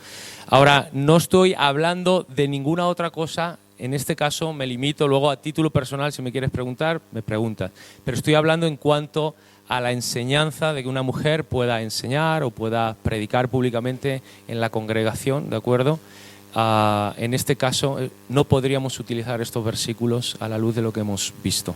Ahora, no estoy hablando de ninguna otra cosa. En este caso me limito, luego a título personal, si me quieres preguntar, me preguntas. Pero estoy hablando en cuanto a la enseñanza de que una mujer pueda enseñar o pueda predicar públicamente en la congregación, ¿de acuerdo? En este caso no podríamos utilizar estos versículos a la luz de lo que hemos visto.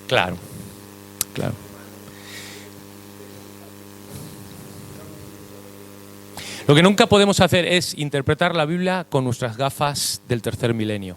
Claro, claro. Lo que nunca podemos hacer es interpretar la Biblia con nuestras gafas del tercer milenio.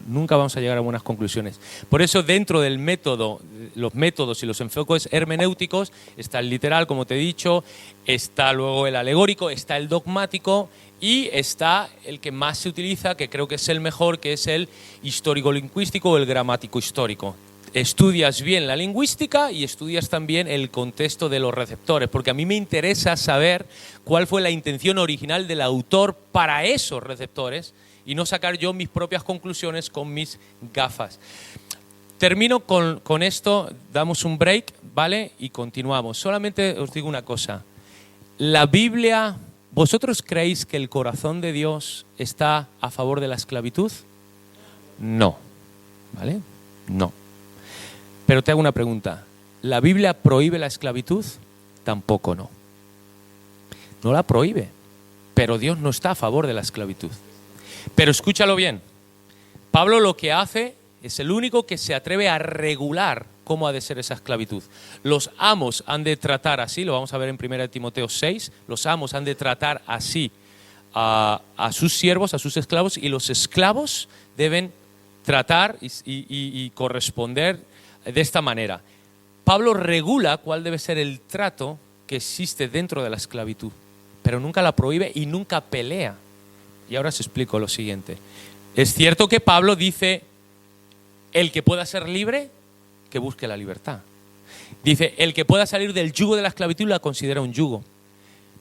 Nunca vamos a llegar a buenas conclusiones. Por eso, dentro del método, los métodos y los enfoques hermenéuticos, está el literal, como te he dicho, está luego el alegórico, está el dogmático y está el que más se utiliza, que creo que es el mejor, que es el histórico-lingüístico o el gramático-histórico. Estudias bien la lingüística y estudias también el contexto de los receptores, porque a mí me interesa saber cuál fue la intención original del autor para esos receptores y no sacar yo mis propias conclusiones con mis gafas. Termino con esto, damos un break, ¿vale? Y continuamos. Solamente os digo una cosa. La Biblia, ¿vosotros creéis que el corazón de Dios está a favor de la esclavitud? No, ¿vale? No. Pero te hago una pregunta. ¿La Biblia prohíbe la esclavitud? Tampoco no. No la prohíbe, pero Dios no está a favor de la esclavitud. Pero escúchalo bien. Pablo lo que hace es el único que se atreve a regular cómo ha de ser esa esclavitud. Los amos han de tratar así, lo vamos a ver en 1 Timoteo 6, los amos han de tratar así a sus siervos, a sus esclavos, y los esclavos deben tratar y corresponder de esta manera. Pablo regula cuál debe ser el trato que existe dentro de la esclavitud, pero nunca la prohíbe y nunca pelea. Y ahora os explico lo siguiente. Es cierto que Pablo dice, el que pueda ser libre, que busque la libertad. Dice, el que pueda salir del yugo de la esclavitud la considera un yugo.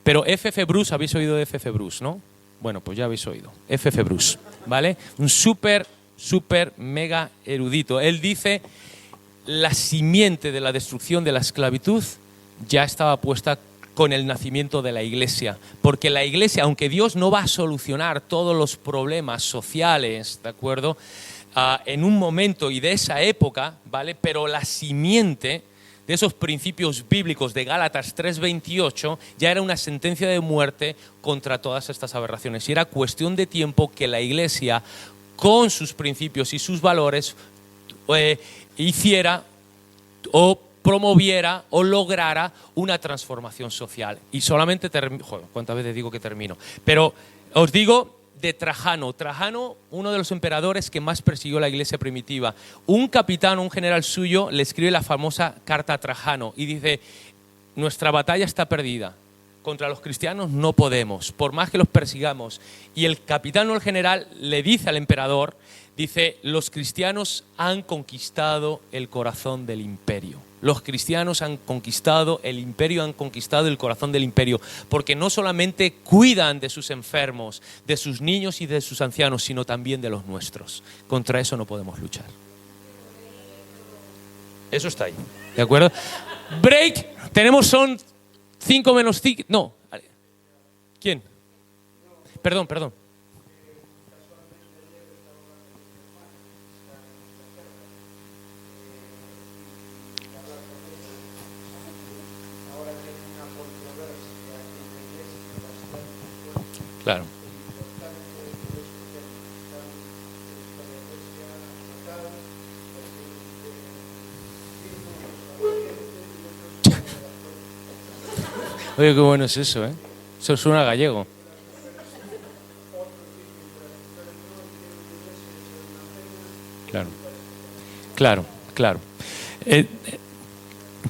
Pero F.F. Bruce, habéis oído de F.F. Bruce, ¿no? Bueno, pues ya habéis oído. F.F. Bruce, ¿vale? Un súper mega erudito. Él dice, la simiente de la destrucción de la esclavitud ya estaba puesta con el nacimiento de la Iglesia, porque la Iglesia, aunque Dios no va a solucionar todos los problemas sociales, ¿de acuerdo?, en un momento y de esa época, ¿vale?, pero la simiente de esos principios bíblicos de Gálatas 3:28 ya era una sentencia de muerte contra todas estas aberraciones, y era cuestión de tiempo que la Iglesia, con sus principios y sus valores, hiciera o promoviera o lograra una transformación social. Y solamente joder, ¿cuántas veces digo que termino? Pero os digo de Trajano. Trajano, uno de los emperadores que más persiguió la Iglesia primitiva. Un capitán, un general suyo, le escribe la famosa carta a Trajano y dice, nuestra batalla está perdida. Contra los cristianos no podemos, por más que los persigamos. Y el capitán o el general le dice al emperador, dice, los cristianos han conquistado el corazón del imperio. Los cristianos han conquistado el imperio, han conquistado el corazón del imperio, porque no solamente cuidan de sus enfermos, de sus niños y de sus ancianos, sino también de los nuestros. Contra eso no podemos luchar. Eso está ahí, ¿de acuerdo? Break, son 5 menos 5, no. ¿Quién? Perdón. Claro. Oye, qué bueno es eso, ¿eh? Eso suena gallego. Claro, claro, claro.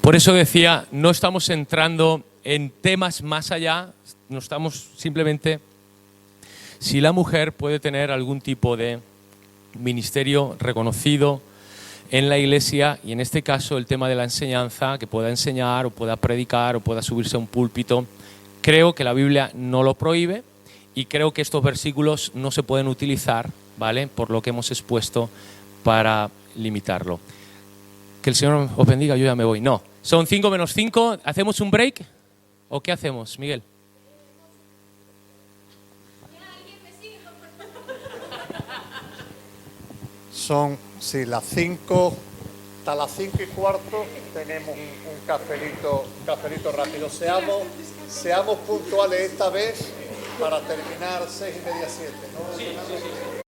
Por eso decía, no estamos entrando en temas más allá, no estamos simplemente si la mujer puede tener algún tipo de ministerio reconocido en la iglesia, y en este caso el tema de la enseñanza, que pueda enseñar o pueda predicar o pueda subirse a un púlpito. Creo que la Biblia no lo prohíbe y creo que estos versículos no se pueden utilizar, ¿vale?, por lo que hemos expuesto, para limitarlo. Que el Señor os bendiga, yo ya me voy. No, son 5 menos 5, ¿hacemos un break? ¿O qué hacemos, Miguel? Son, sí, las 5, hasta las 5:15 tenemos un cafelito rápido. Seamos puntuales esta vez para terminar 6:30, 7, ¿no? Sí, sí, sí.